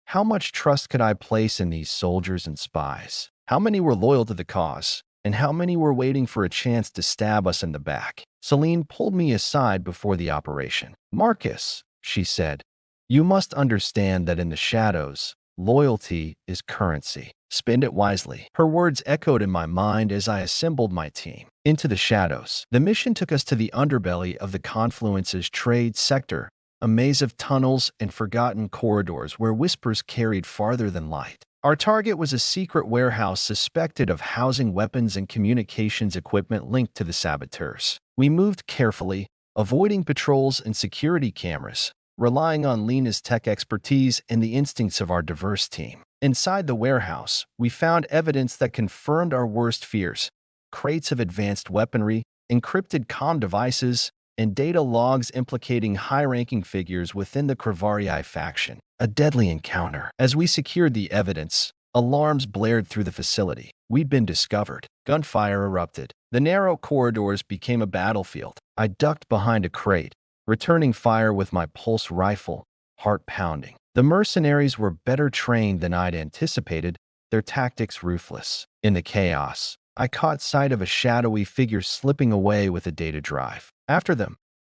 how much trust could I place in these soldiers and spies? How many were loyal to the cause, and how many were waiting for a chance to stab us in the back? Celine pulled me aside before the operation. "Marcus," she said, "you must understand that in the shadows, loyalty is currency. Spend it wisely." Her words echoed in my mind as I assembled my team. Into the shadows. The mission took us to the underbelly of the Confluence's trade sector, a maze of tunnels and forgotten corridors where whispers carried farther than light. Our target was a secret warehouse suspected of housing weapons and communications equipment linked to the saboteurs. We moved carefully, avoiding patrols and security cameras, relying on Lena's tech expertise and the instincts of our diverse team. Inside the warehouse, we found evidence that confirmed our worst fears: crates of advanced weaponry, encrypted comm devices, and data logs implicating high-ranking figures within the Kravarii faction. A deadly encounter. As we secured the evidence, alarms blared through the facility. We'd been discovered. Gunfire erupted. The narrow corridors became a battlefield. I ducked behind a crate, returning fire with my pulse rifle, heart pounding. The mercenaries were better trained than I'd anticipated, their tactics ruthless. In the chaos, I caught sight of a shadowy figure slipping away with a data drive. "After them!"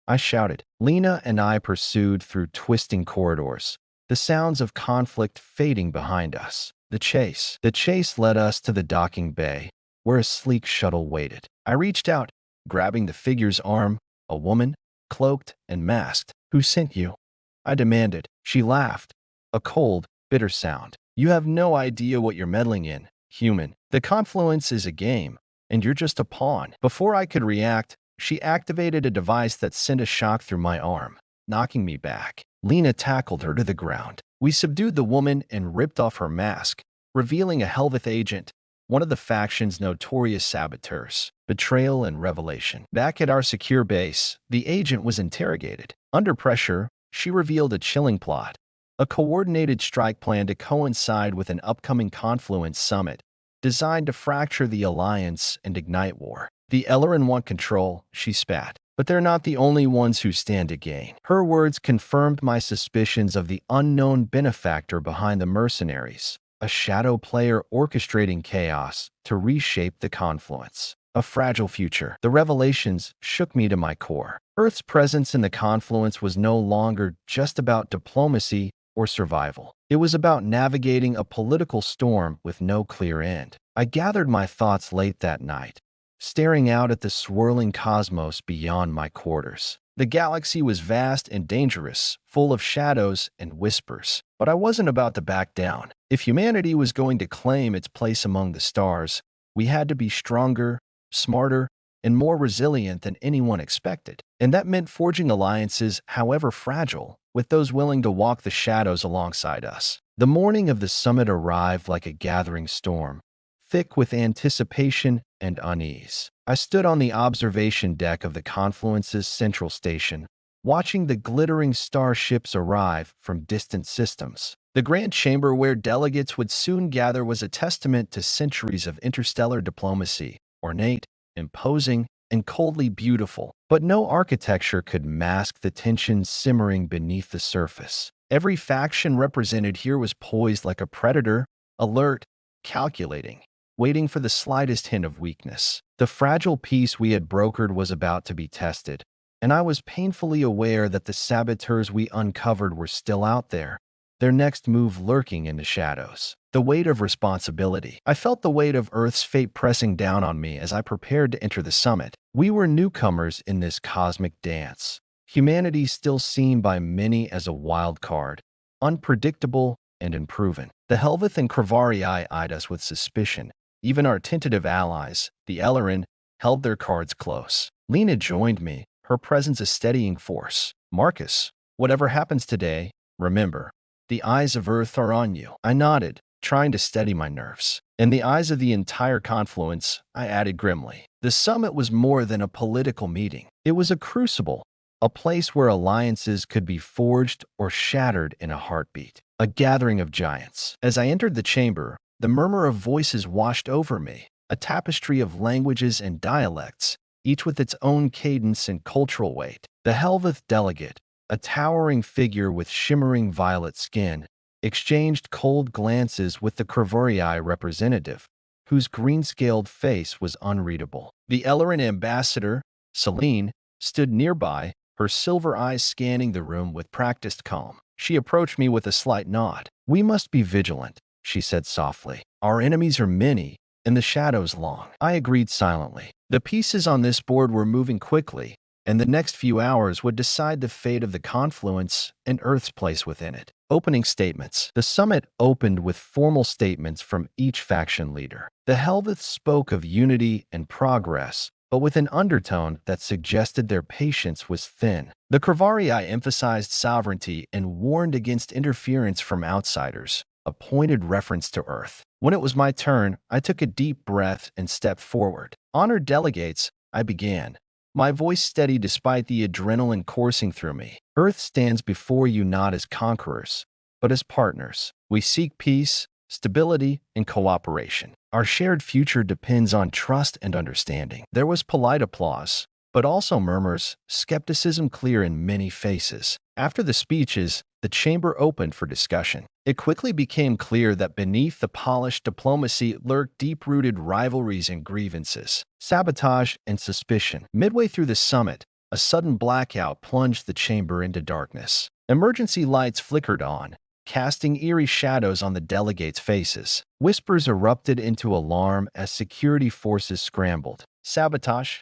I shouted. Lena and I pursued through twisting corridors, the sounds of conflict fading behind us. The chase led us to the docking bay, where a sleek shuttle waited. I reached out, grabbing the figure's arm, a woman, cloaked and masked. "Who sent you?" I demanded. She laughed, a cold, bitter sound. "You have no idea what you're meddling in, human. The Confluence is a game, and you're just a pawn." Before I could react, she activated a device that sent a shock through my arm, knocking me back. Lena tackled her to the ground. We subdued the woman and ripped off her mask, revealing a Helveth agent, one of the faction's notorious saboteurs. Betrayal and revelation. Back at our secure base, the agent was interrogated. Under pressure, she revealed a chilling plot: a coordinated strike plan to coincide with an upcoming Confluence summit, designed to fracture the Alliance and ignite war. "The Ellerin want control," she spat, "but they're not the only ones who stand to gain." Her words confirmed my suspicions of the unknown benefactor behind the mercenaries, a shadow player orchestrating chaos to reshape the Confluence. A fragile future. The revelations shook me to my core. Earth's presence in the Confluence was no longer just about diplomacy or survival. It was about navigating a political storm with no clear end. I gathered my thoughts late that night, staring out at the swirling cosmos beyond my quarters. The galaxy was vast and dangerous, full of shadows and whispers. But I wasn't about to back down. If humanity was going to claim its place among the stars, we had to be stronger, smarter, and more resilient than anyone expected. And that meant forging alliances, however fragile, with those willing to walk the shadows alongside us. The morning of the summit arrived like a gathering storm, thick with anticipation and unease. I stood on the observation deck of the Confluence's central station, watching the glittering starships arrive from distant systems. The grand chamber where delegates would soon gather was a testament to centuries of interstellar diplomacy, ornate, imposing, and coldly beautiful. But no architecture could mask the tension simmering beneath the surface. Every faction represented here was poised like a predator, alert, calculating, waiting for the slightest hint of weakness. The fragile peace we had brokered was about to be tested, and I was painfully aware that the saboteurs we uncovered were still out there, their next move lurking in the shadows. The weight of responsibility. I felt the weight of Earth's fate pressing down on me as I prepared to enter the summit. We were newcomers in this cosmic dance. Humanity still seen by many as a wild card, unpredictable and unproven. The Helveth and Kravari eyed us with suspicion. Even our tentative allies, the Ellerin, held their cards close. Lena joined me, her presence a steadying force. Marcus, whatever happens today, remember, the eyes of Earth are on you. I nodded, trying to steady my nerves. In the eyes of the entire confluence, I added grimly. The summit was more than a political meeting. It was a crucible, a place where alliances could be forged or shattered in a heartbeat. A gathering of giants. As I entered the chamber, the murmur of voices washed over me, a tapestry of languages and dialects, each with its own cadence and cultural weight. The Helveth delegate, a towering figure with shimmering violet skin, exchanged cold glances with the Kravorii representative, whose green-scaled face was unreadable. The Ellerin ambassador, Celine, stood nearby, her silver eyes scanning the room with practiced calm. She approached me with a slight nod. "We must be vigilant," she said softly. "Our enemies are many, and the shadows long." I agreed silently. The pieces on this board were moving quickly, and the next few hours would decide the fate of the confluence and Earth's place within it. Opening statements. The summit opened with formal statements from each faction leader. The Helveth spoke of unity and progress, but with an undertone that suggested their patience was thin. The Kravarii emphasized sovereignty and warned against interference from outsiders, a pointed reference to Earth. When it was my turn, I took a deep breath and stepped forward. "Honored delegates," I began, my voice steady despite the adrenaline coursing through me. "Earth stands before you not as conquerors, but as partners. We seek peace, stability, and cooperation. Our shared future depends on trust and understanding." There was polite applause, but also murmurs, skepticism clear in many faces. After the speeches, the chamber opened for discussion. It quickly became clear that beneath the polished diplomacy lurked deep-rooted rivalries and grievances, sabotage and suspicion. Midway through the summit, a sudden blackout plunged the chamber into darkness. Emergency lights flickered on, casting eerie shadows on the delegates' faces. Whispers erupted into alarm as security forces scrambled. "Sabotage?"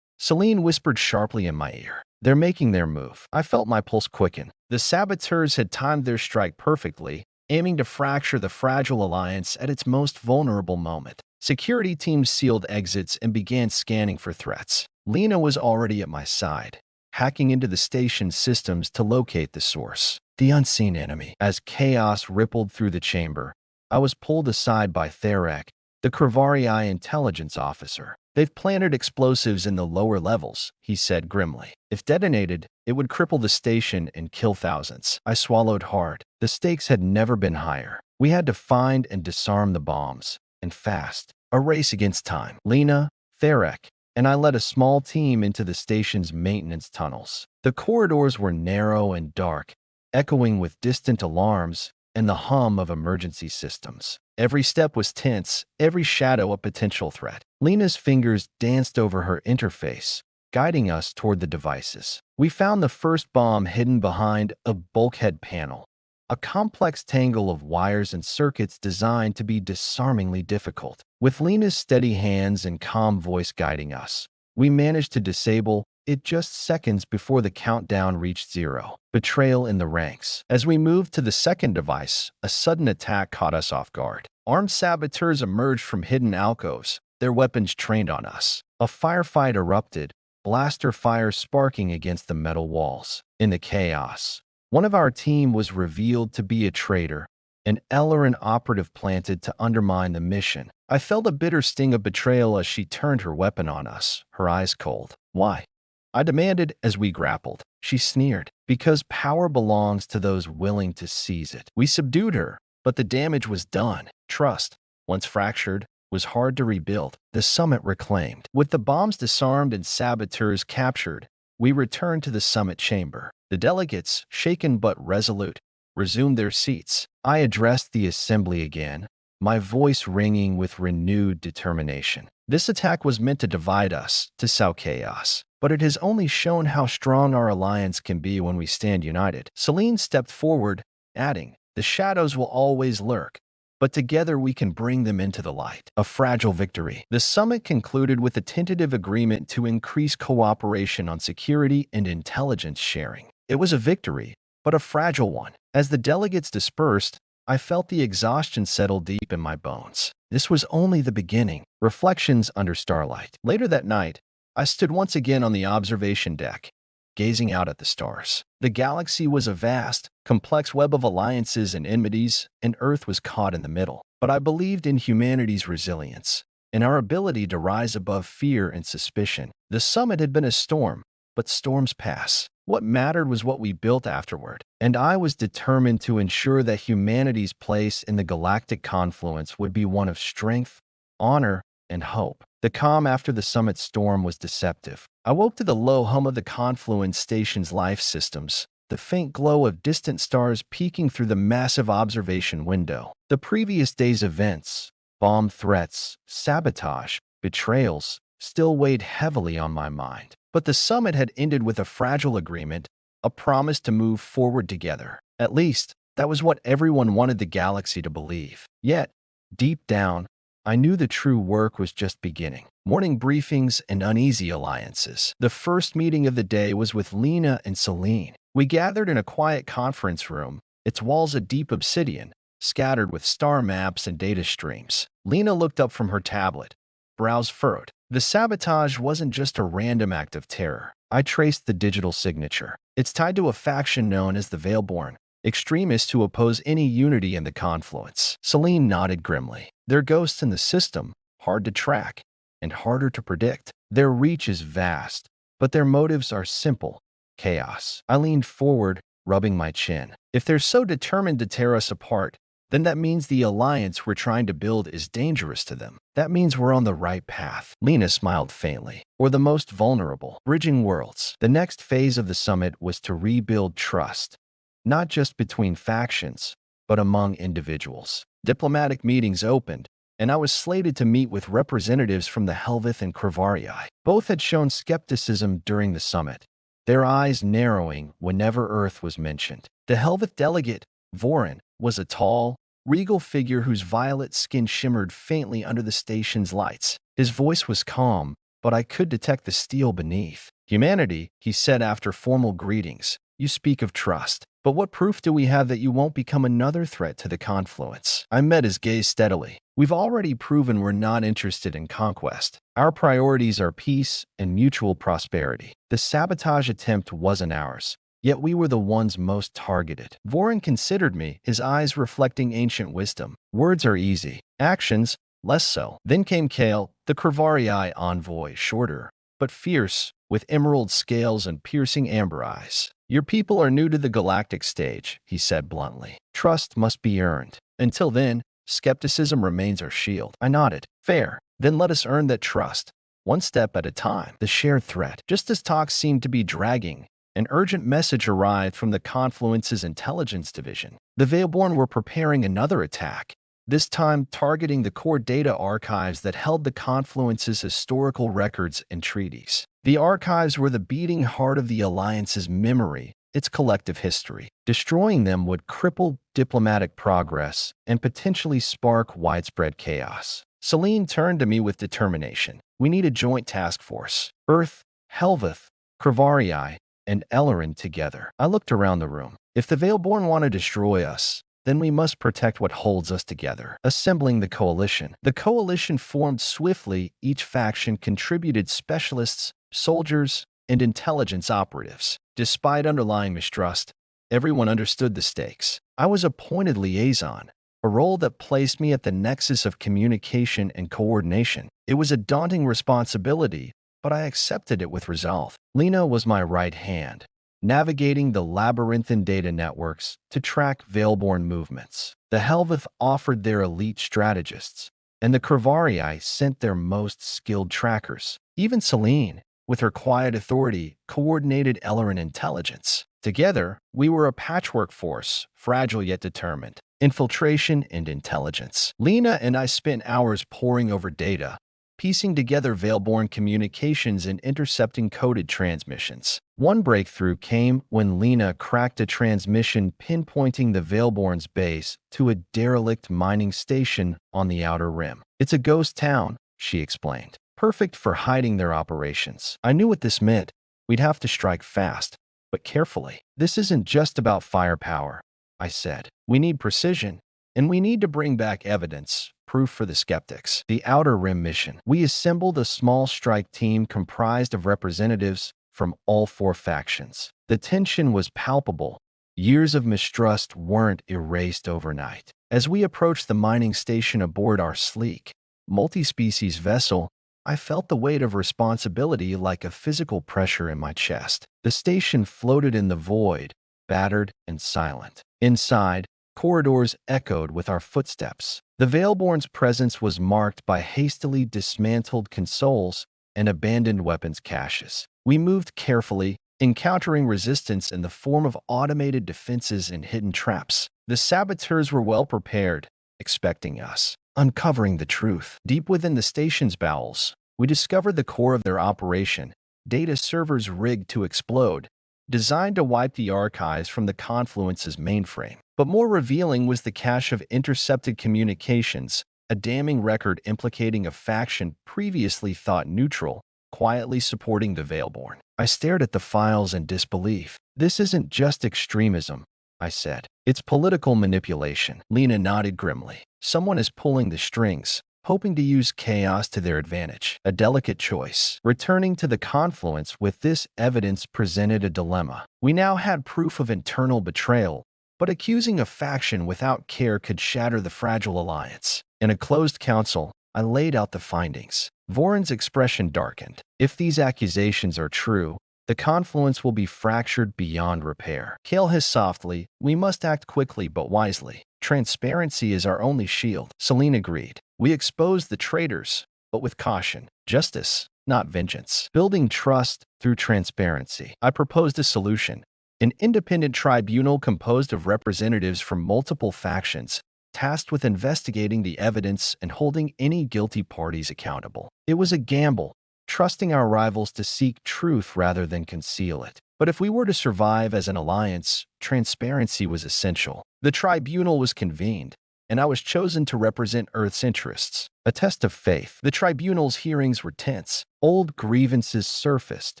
Celine whispered sharply in my ear. "They're making their move." I felt my pulse quicken. The saboteurs had timed their strike perfectly, aiming to fracture the fragile alliance at its most vulnerable moment. Security teams sealed exits and began scanning for threats. Lena was already at my side, hacking into the station's systems to locate the source. The unseen enemy. As chaos rippled through the chamber, I was pulled aside by Therek, the Kravarii intelligence officer. "They've planted explosives in the lower levels," he said grimly. "If detonated, it would cripple the station and kill thousands." I swallowed hard. The stakes had never been higher. We had to find and disarm the bombs, and fast. A race against time. Lena, Therek, and I led a small team into the station's maintenance tunnels. The corridors were narrow and dark, echoing with distant alarms and the hum of emergency systems. Every step was tense, every shadow a potential threat. Lena's fingers danced over her interface, guiding us toward the devices. We found the first bomb hidden behind a bulkhead panel, a complex tangle of wires and circuits designed to be disarmingly difficult. With Lena's steady hands and calm voice guiding us, we managed to disable it just seconds before the countdown reached 0. Betrayal in the ranks. As we moved to the second device, a sudden attack caught us off guard. Armed saboteurs emerged from hidden alcoves, their weapons trained on us. A firefight erupted, blaster fire sparking against the metal walls. In the chaos, one of our team was revealed to be a traitor, an Ellerin operative planted to undermine the mission. I felt a bitter sting of betrayal as she turned her weapon on us, her eyes cold. "Why?" I demanded as we grappled. She sneered, "Because power belongs to those willing to seize it." We subdued her, but the damage was done. Trust, once fractured, was hard to rebuild. The summit reclaimed. With the bombs disarmed and saboteurs captured, we returned to the summit chamber. The delegates, shaken but resolute, resumed their seats. I addressed the assembly again, my voice ringing with renewed determination. This attack was meant to divide us, to sow chaos, but it has only shown how strong our alliance can be when we stand united. Celine stepped forward, adding, "The shadows will always lurk, but together we can bring them into the light." A fragile victory. The summit concluded with a tentative agreement to increase cooperation on security and intelligence sharing. It was a victory, but a fragile one. As the delegates dispersed, I felt the exhaustion settle deep in my bones. This was only the beginning. Reflections under starlight. Later that night, I stood once again on the observation deck, gazing out at the stars. The galaxy was a vast, complex web of alliances and enmities, and Earth was caught in the middle. But I believed in humanity's resilience, in our ability to rise above fear and suspicion. The summit had been a storm, but storms pass. What mattered was what we built afterward, and I was determined to ensure that humanity's place in the galactic confluence would be one of strength, honor, and hope. The calm after the summit storm was deceptive. I woke to the low hum of the confluence station's life systems, the faint glow of distant stars peeking through the massive observation window. The previous day's events, bomb threats, sabotage, betrayals, still weighed heavily on my mind. But the summit had ended with a fragile agreement, a promise to move forward together. At least, that was what everyone wanted the galaxy to believe. Yet, deep down, I knew the true work was just beginning. Morning briefings and uneasy alliances. The first meeting of the day was with Lena and Celine. We gathered in a quiet conference room, its walls a deep obsidian, scattered with star maps and data streams. Lena looked up from her tablet, brows furrowed. The sabotage wasn't just a random act of terror. I traced the digital signature. It's tied to a faction known as the Veilborn, extremists who oppose any unity in the confluence. Celine nodded grimly. They're ghosts in the system, hard to track, and harder to predict. Their reach is vast, but their motives are simple: chaos. I leaned forward, rubbing my chin. If they're so determined to tear us apart, then that means the alliance we're trying to build is dangerous to them. That means we're on the right path. Lena smiled faintly. Or the most vulnerable. Bridging worlds. The next phase of the summit was to rebuild trust, not just between factions, but among individuals. Diplomatic meetings opened, and I was slated to meet with representatives from the Helveth and Kravarii. Both had shown skepticism during the summit, their eyes narrowing whenever Earth was mentioned. The Helveth delegate, Vorin, was a tall, regal figure whose violet skin shimmered faintly under the station's lights. His voice was calm, but I could detect the steel beneath. "Humanity," he said after formal greetings, "you speak of trust. But what proof do we have that you won't become another threat to the confluence?" I met his gaze steadily. "We've already proven we're not interested in conquest. Our priorities are peace and mutual prosperity. The sabotage attempt wasn't ours, yet we were the ones most targeted." Vorin considered me, his eyes reflecting ancient wisdom. "Words are easy, actions less so." Then came Kale, the Kravarii envoy, shorter, but fierce, with emerald scales and piercing amber eyes. "Your people are new to the galactic stage," he said bluntly. "Trust must be earned. Until then, skepticism remains our shield." I nodded. "Fair. Then let us earn that trust, one step at a time." The shared threat. Just as talks seemed to be dragging, an urgent message arrived from the Confluence's intelligence division. The Veilborn were preparing another attack, this time targeting the core data archives that held the Confluence's historical records and treaties. The archives were the beating heart of the Alliance's memory, its collective history. Destroying them would cripple diplomatic progress and potentially spark widespread chaos. Celine turned to me with determination. "We need a joint task force. Earth, Helveth, Kravarii, and Ellerin together. I looked around the room. If the Veilborn want to destroy us, then we must protect what holds us together. Assembling the coalition. The coalition formed swiftly. Each faction contributed specialists, soldiers, and intelligence operatives. Despite underlying mistrust, everyone understood the stakes. I was appointed liaison, a role that placed me at the nexus of communication and coordination. It was a daunting responsibility, but I accepted it with resolve. Lena was my right hand, navigating the labyrinthine data networks to track Veilborn movements. The Helveth offered their elite strategists, and the Kravarii sent their most skilled trackers. Even Selene, with her quiet authority, coordinated Ellerin intelligence. Together, we were a patchwork force, fragile yet determined. Infiltration and intelligence. Lena and I spent hours poring over data, piecing together Veilborn communications and intercepting coded transmissions. One breakthrough came when Lena cracked a transmission pinpointing the Veilborn's base to a derelict mining station on the Outer Rim. "It's a ghost town," she explained. "Perfect for hiding their operations." I knew what this meant. We'd have to strike fast, but carefully. "This isn't just about firepower," I said. "We need precision, and we need to bring back evidence, proof for the skeptics." The Outer Rim mission. We assembled a small strike team comprised of representatives from all four factions. The tension was palpable. Years of mistrust weren't erased overnight. As we approached the mining station aboard our sleek, multi-species vessel, I felt the weight of responsibility like a physical pressure in my chest. The station floated in the void, battered and silent. Inside, corridors echoed with our footsteps. The Veilborn's presence was marked by hastily dismantled consoles and abandoned weapons caches. We moved carefully, encountering resistance in the form of automated defenses and hidden traps. The saboteurs were well prepared, expecting us. Uncovering the truth. Deep within the station's bowels, we discovered the core of their operation, data servers rigged to explode, designed to wipe the archives from the Confluence's mainframe. But more revealing was the cache of intercepted communications, a damning record implicating a faction previously thought neutral, quietly supporting the Veilborn. I stared at the files in disbelief. "This isn't just extremism," I said. "It's political manipulation." Lena nodded grimly. "Someone is pulling the strings, hoping to use chaos to their advantage." A delicate choice. Returning to the Confluence with this evidence presented a dilemma. We now had proof of internal betrayal, but accusing a faction without care could shatter the fragile alliance. In a closed council, I laid out the findings. Voron's expression darkened. "If these accusations are true, the Confluence will be fractured beyond repair." Kale hissed softly. "We must act quickly but wisely. Transparency is our only shield." Selene agreed. "We expose the traitors, but with caution. Justice, not vengeance. Building trust through transparency." I proposed a solution. An independent tribunal composed of representatives from multiple factions, tasked with investigating the evidence and holding any guilty parties accountable. It was a gamble, trusting our rivals to seek truth rather than conceal it. But if we were to survive as an alliance, transparency was essential. The tribunal was convened, and I was chosen to represent Earth's interests. A test of faith. The tribunal's hearings were tense. Old grievances surfaced,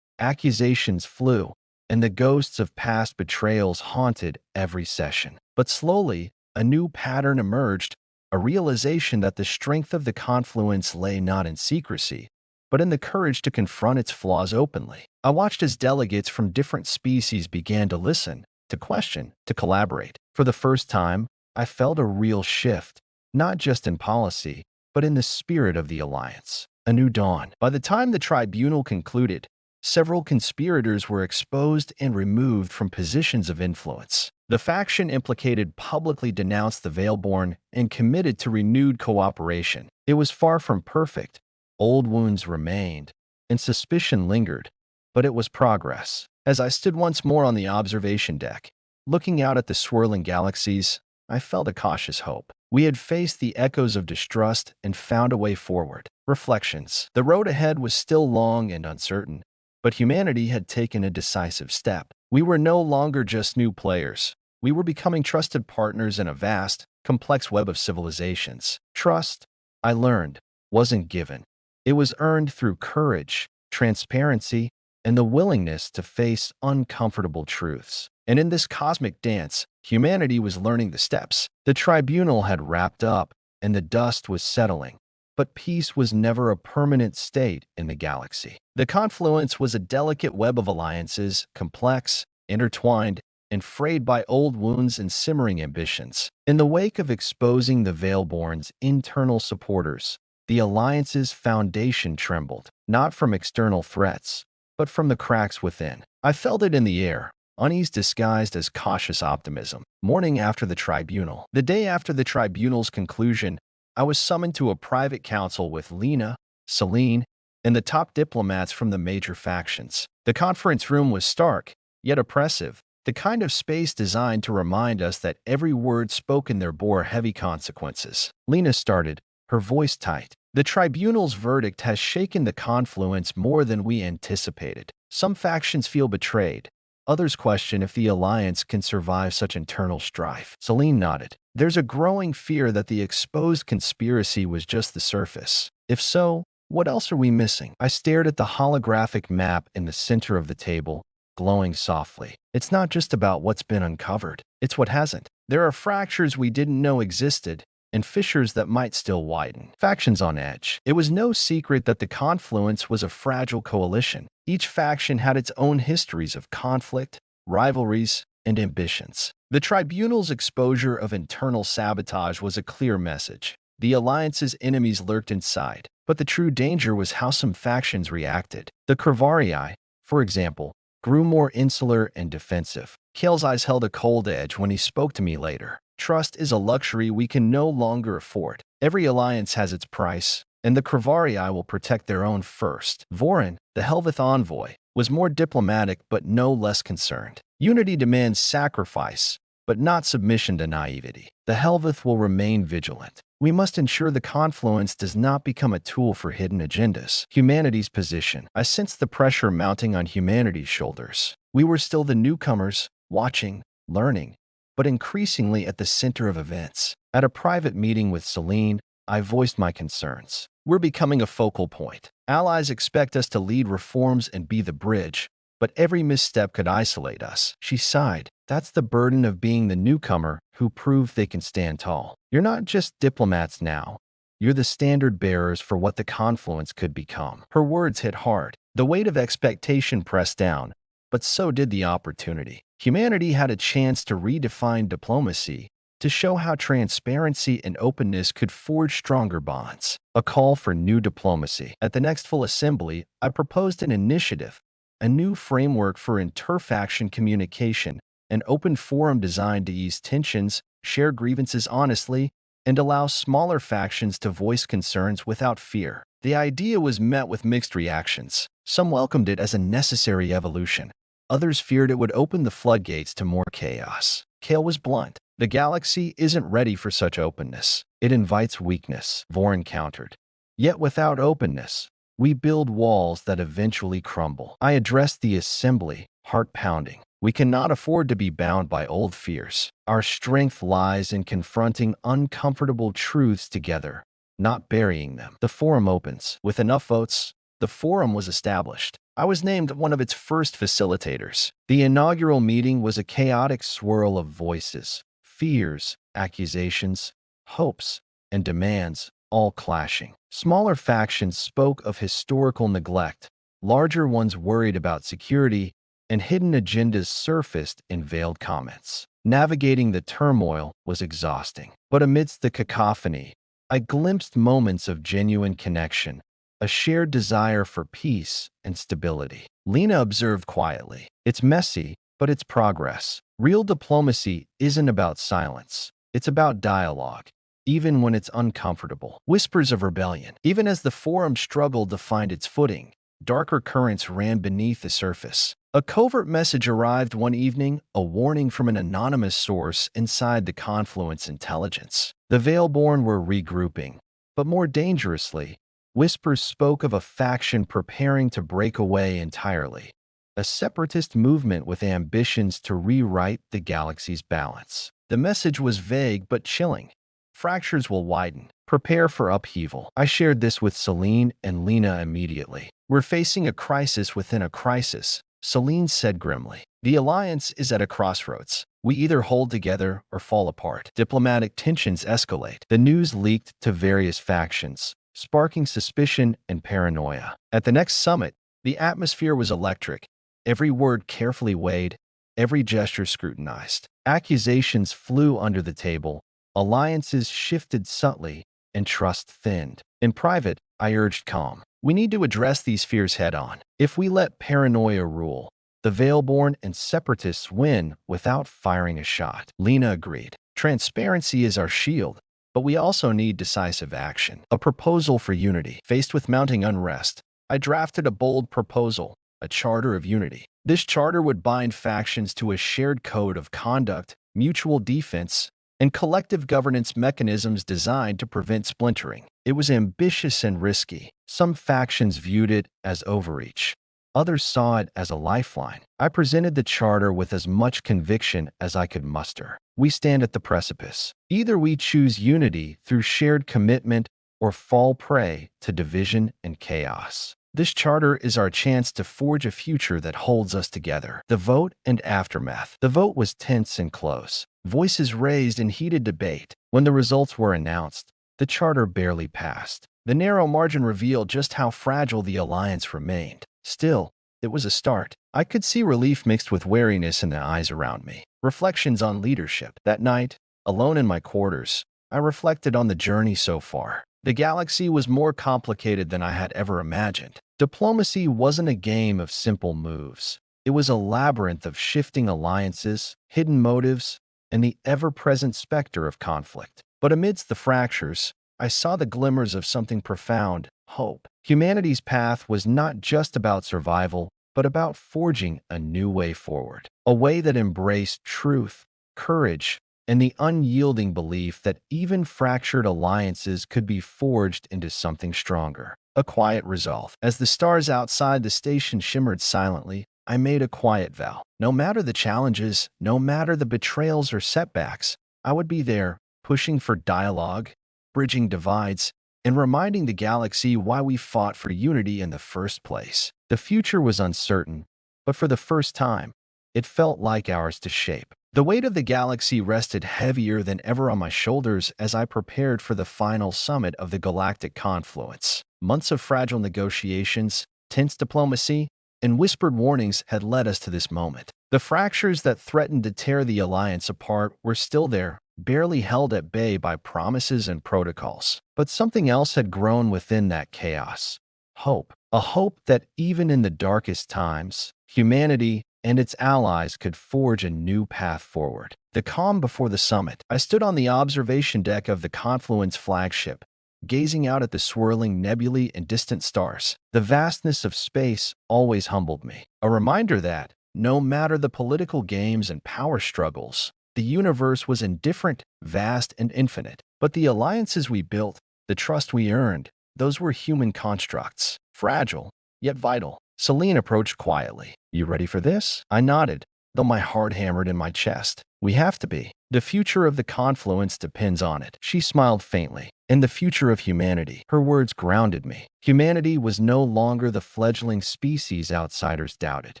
accusations flew, and the ghosts of past betrayals haunted every session. But slowly, a new pattern emerged, a realization that the strength of the Confluence lay not in secrecy, but in the courage to confront its flaws openly. I watched as delegates from different species began to listen, to question, to collaborate. For the first time, I felt a real shift, not just in policy, but in the spirit of the alliance. A new dawn. By the time the tribunal concluded, several conspirators were exposed and removed from positions of influence. The faction implicated publicly denounced the Veilborn and committed to renewed cooperation. It was far from perfect. Old wounds remained, and suspicion lingered, but it was progress. As I stood once more on the observation deck, looking out at the swirling galaxies, I felt a cautious hope. We had faced the echoes of distrust and found a way forward. Reflections. The road ahead was still long and uncertain, but humanity had taken a decisive step. We were no longer just new players. We were becoming trusted partners in a vast, complex web of civilizations. Trust, I learned, wasn't given. It was earned through courage, transparency, and the willingness to face uncomfortable truths. And in this cosmic dance, humanity was learning the steps. The tribunal had wrapped up, and the dust was settling. But peace was never a permanent state in the galaxy. The confluence was a delicate web of alliances, complex, intertwined, and frayed by old wounds and simmering ambitions. In the wake of exposing the Veilborn's internal supporters, the alliance's foundation trembled, not from external threats, but from the cracks within. I felt it in the air, unease disguised as cautious optimism. Morning after the tribunal. The day after the tribunal's conclusion, I was summoned to a private council with Lena, Celine, and the top diplomats from the major factions. The conference room was stark, yet oppressive, the kind of space designed to remind us that every word spoken there bore heavy consequences. Lena started, her voice tight. The tribunal's verdict has shaken the confluence more than we anticipated. Some factions feel betrayed. Others question if the alliance can survive such internal strife. Celine nodded. There's a growing fear that the exposed conspiracy was just the surface. If so, what else are we missing? I stared at the holographic map in the center of the table, glowing softly. It's not just about what's been uncovered. It's what hasn't. There are fractures we didn't know existed, and fissures that might still widen. Factions on edge. It was no secret that the confluence was a fragile coalition. Each faction had its own histories of conflict, rivalries, and ambitions. The tribunal's exposure of internal sabotage was a clear message. The alliance's enemies lurked inside, but the true danger was how some factions reacted. The Kravarii, for example, grew more insular and defensive. Kale's eyes held a cold edge when he spoke to me later. Trust is a luxury we can no longer afford. Every alliance has its price, and the Kravarii will protect their own first. Vorin, the Helveth envoy, was more diplomatic but no less concerned. Unity demands sacrifice, but not submission to naivety. The Helveth will remain vigilant. We must ensure the confluence does not become a tool for hidden agendas. Humanity's position. I sensed the pressure mounting on humanity's shoulders. We were still the newcomers, watching, learning, but increasingly at the center of events. At a private meeting with Celine, I voiced my concerns. We're becoming a focal point. Allies expect us to lead reforms and be the bridge, but every misstep could isolate us. She sighed. That's the burden of being the newcomer who prove they can stand tall. You're not just diplomats now. You're the standard bearers for what the confluence could become. Her words hit hard. The weight of expectation pressed down, but so did the opportunity. Humanity had a chance to redefine diplomacy, to show how transparency and openness could forge stronger bonds. A call for new diplomacy. At the next full assembly, I proposed an initiative, a new framework for interfaction communication, an open forum designed to ease tensions, share grievances honestly, and allow smaller factions to voice concerns without fear. The idea was met with mixed reactions. Some welcomed it as a necessary evolution. Others feared it would open the floodgates to more chaos. Kale was blunt. The galaxy isn't ready for such openness. It invites weakness, Vorin countered. Yet without openness, we build walls that eventually crumble. I addressed the assembly, heart pounding. We cannot afford to be bound by old fears. Our strength lies in confronting uncomfortable truths together, not burying them. The forum opens. With enough votes, the forum was established. I was named one of its first facilitators. The inaugural meeting was a chaotic swirl of voices, fears, accusations, hopes, and demands, all clashing. Smaller factions spoke of historical neglect. Larger ones worried about security, and hidden agendas surfaced in veiled comments. Navigating the turmoil was exhausting. But amidst the cacophony, I glimpsed moments of genuine connection, a shared desire for peace and stability. Lena observed quietly. It's messy, but it's progress. Real diplomacy isn't about silence. It's about dialogue, even when it's uncomfortable. Whispers of rebellion. Even as the forum struggled to find its footing, darker currents ran beneath the surface. A covert message arrived one evening, a warning from an anonymous source inside the confluence intelligence. The Veilborn were regrouping, but more dangerously, whispers spoke of a faction preparing to break away entirely, a separatist movement with ambitions to rewrite the galaxy's balance. The message was vague but chilling. Fractures will widen, Prepare for upheaval. I shared this with Celine and Lena immediately. We're facing a crisis within a crisis, Celine said grimly. The alliance is at a crossroads. We either hold together or fall apart. Diplomatic tensions escalate. The news leaked to various factions, sparking suspicion and paranoia. At the next summit, the atmosphere was electric. Every word carefully weighed, every gesture scrutinized. Accusations flew under the table. Alliances shifted subtly, and trust thinned. In private, I urged calm. We need to address these fears head-on. If we let paranoia rule, the Veilborn and Separatists win without firing a shot. Lena agreed. Transparency is our shield, but we also need decisive action. A proposal for unity. Faced with mounting unrest, I drafted a bold proposal, a charter of unity. This charter would bind factions to a shared code of conduct, mutual defense, and collective governance mechanisms designed to prevent splintering. It was ambitious and risky. Some factions viewed it as overreach. Others saw it as a lifeline. I presented the charter with as much conviction as I could muster. We stand at the precipice. Either we choose unity through shared commitment or fall prey to division and chaos. This charter is our chance to forge a future that holds us together. The vote and aftermath. The vote was tense and close. Voices raised in heated debate. When the results were announced, the charter barely passed. The narrow margin revealed just how fragile the alliance remained. Still, it was a start. I could see relief mixed with wariness in the eyes around me. Reflections on leadership. That night, alone in my quarters, I reflected on the journey so far. The galaxy was more complicated than I had ever imagined. Diplomacy wasn't a game of simple moves. It was a labyrinth of shifting alliances, hidden motives, and the ever-present specter of conflict. But amidst the fractures, I saw the glimmers of something profound: hope. Humanity's path was not just about survival, but about forging a new way forward. A way that embraced truth, courage, and the unyielding belief that even fractured alliances could be forged into something stronger. A quiet resolve. As the stars outside the station shimmered silently, I made a quiet vow. No matter the challenges, no matter the betrayals or setbacks, I would be there, pushing for dialogue, bridging divides, and reminding the galaxy why we fought for unity in the first place. The future was uncertain, but for the first time, it felt like ours to shape. The weight of the galaxy rested heavier than ever on my shoulders as I prepared for the final summit of the Galactic Confluence. Months of fragile negotiations, tense diplomacy, and whispered warnings had led us to this moment. The fractures that threatened to tear the alliance apart were still there, barely held at bay by promises and protocols. But something else had grown within that chaos. Hope. A hope that even in the darkest times, humanity and its allies could forge a new path forward. The calm before the summit. I stood on the observation deck of the Confluence flagship, gazing out at the swirling nebulae and distant stars. The vastness of space always humbled me. A reminder that, no matter the political games and power struggles, the universe was indifferent, vast, and infinite. But the alliances we built, the trust we earned, those were human constructs. Fragile, yet vital. Celine approached quietly. You ready for this? I nodded, though my heart hammered in my chest. We have to be. The future of the confluence depends on it. She smiled faintly. And the future of humanity. Her words grounded me. Humanity was no longer the fledgling species outsiders doubted.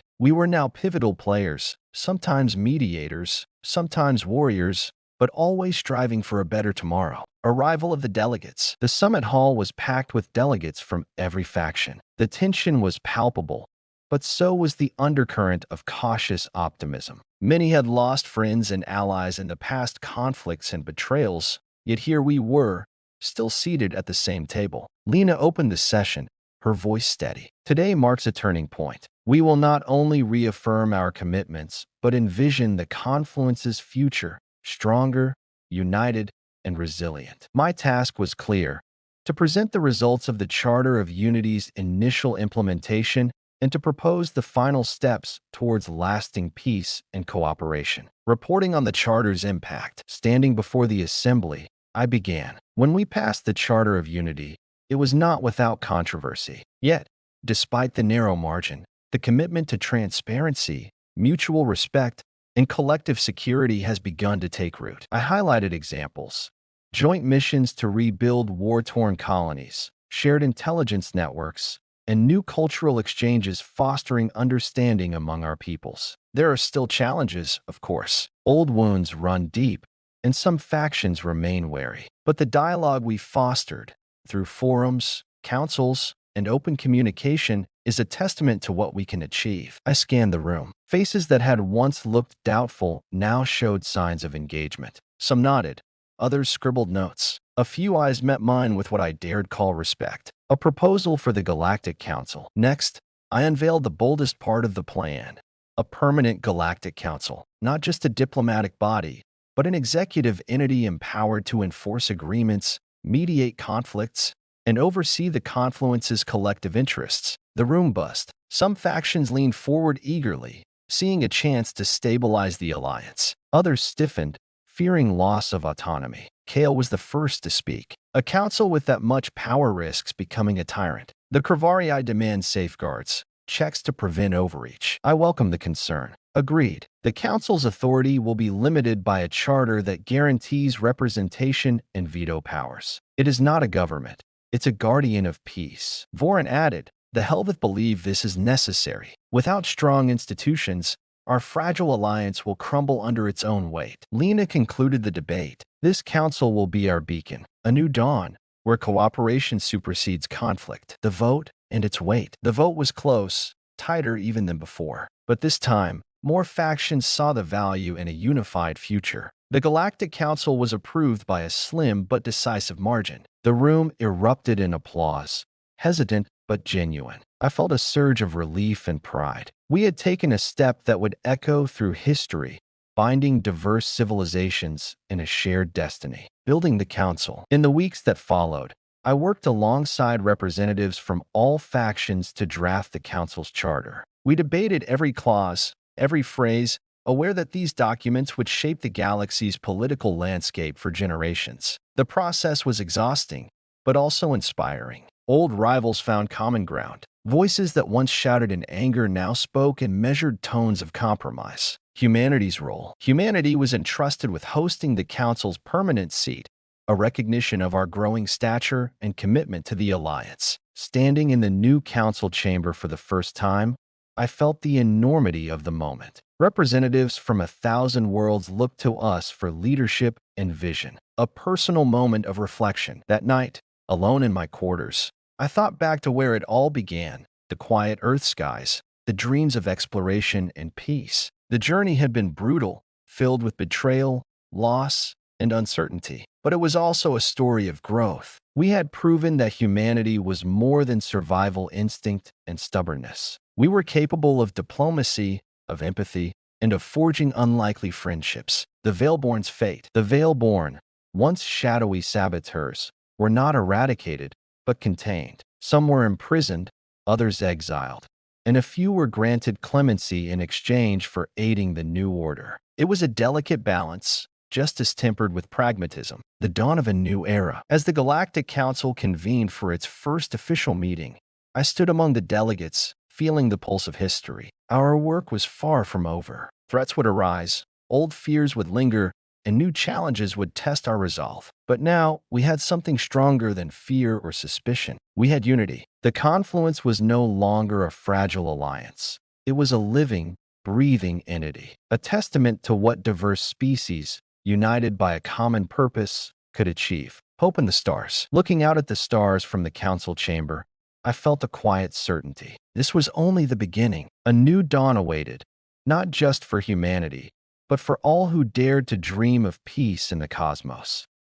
We were now pivotal players, sometimes mediators, sometimes warriors, but always striving for a better tomorrow. Arrival of the delegates. The summit hall was packed with delegates from every faction. The tension was palpable, but so was the undercurrent of cautious optimism. Many had lost friends and allies in the past conflicts and betrayals, yet here we were, still seated at the same table. Lena opened the session, her voice steady. Today marks a turning point. We will not only reaffirm our commitments, but envision the confluence's future, stronger, united, and resilient. My task was clear: to present the results of the Charter of Unity's initial implementation and to propose the final steps towards lasting peace and cooperation. Reporting on the Charter's impact. Standing before the Assembly, I began. When we passed the Charter of Unity, it was not without controversy. Yet, despite the narrow margin, the commitment to transparency, mutual respect, and collective security has begun to take root. I highlighted examples: joint missions to rebuild war-torn colonies, shared intelligence networks, and new cultural exchanges fostering understanding among our peoples. There are still challenges, of course. Old wounds run deep, and some factions remain wary. But the dialogue we fostered, through forums, councils, and open communication, is a testament to what we can achieve. I scanned the room. Faces that had once looked doubtful now showed signs of engagement. Some nodded, others scribbled notes. A few eyes met mine with what I dared call respect. A proposal for the Galactic Council. Next, I unveiled the boldest part of the plan. A permanent Galactic Council. Not just a diplomatic body, but an executive entity empowered to enforce agreements, mediate conflicts, and oversee the confluence's collective interests. The room buzzed. Some factions leaned forward eagerly, seeing a chance to stabilize the alliance. Others stiffened, fearing loss of autonomy. Kale was the first to speak. A council with that much power risks becoming a tyrant. The Kravarii demand safeguards, checks to prevent overreach. I welcome the concern. Agreed. The council's authority will be limited by a charter that guarantees representation and veto powers. It is not a government. It's a guardian of peace. Voran added, the Helveth believe this is necessary. Without strong institutions, our fragile alliance will crumble under its own weight. Lena concluded the debate. This council will be our beacon, a new dawn, where cooperation supersedes conflict. The vote and its weight. The vote was close, tighter even than before. But this time, more factions saw the value in a unified future. The Galactic Council was approved by a slim but decisive margin. The room erupted in applause, hesitant but genuine. I felt a surge of relief and pride. We had taken a step that would echo through history, binding diverse civilizations in a shared destiny. Building the council. In the weeks that followed, I worked alongside representatives from all factions to draft the council's charter. We debated every clause, every phrase, aware that these documents would shape the galaxy's political landscape for generations. The process was exhausting, but also inspiring. Old rivals found common ground. Voices that once shouted in anger now spoke in measured tones of compromise. Humanity's role. Humanity was entrusted with hosting the Council's permanent seat, a recognition of our growing stature and commitment to the Alliance. Standing in the new Council chamber for the first time, I felt the enormity of the moment. Representatives from 1,000 worlds looked to us for leadership and vision. A personal moment of reflection. That night, alone in my quarters, I thought back to where it all began, the quiet Earth skies, the dreams of exploration and peace. The journey had been brutal, filled with betrayal, loss, and uncertainty. But it was also a story of growth. We had proven that humanity was more than survival instinct and stubbornness. We were capable of diplomacy, of empathy, and of forging unlikely friendships. The Veilborn's fate. The Veilborn, once shadowy saboteurs, were not eradicated, but contained. Some were imprisoned, others exiled, and a few were granted clemency in exchange for aiding the new order. It was a delicate balance, justice tempered with pragmatism, the dawn of a new era. As the Galactic Council convened for its first official meeting, I stood among the delegates, feeling the pulse of history. Our work was far from over. Threats would arise, old fears would linger, and new challenges would test our resolve. But now, we had something stronger than fear or suspicion. We had unity. The confluence was no longer a fragile alliance. It was a living, breathing entity, a testament to what diverse species, united by a common purpose, could achieve. Hope in the stars. Looking out at the stars from the council chamber, I felt a quiet certainty. This was only the beginning. A new dawn awaited, not just for humanity, but for all who dared to dream of peace in the cosmos.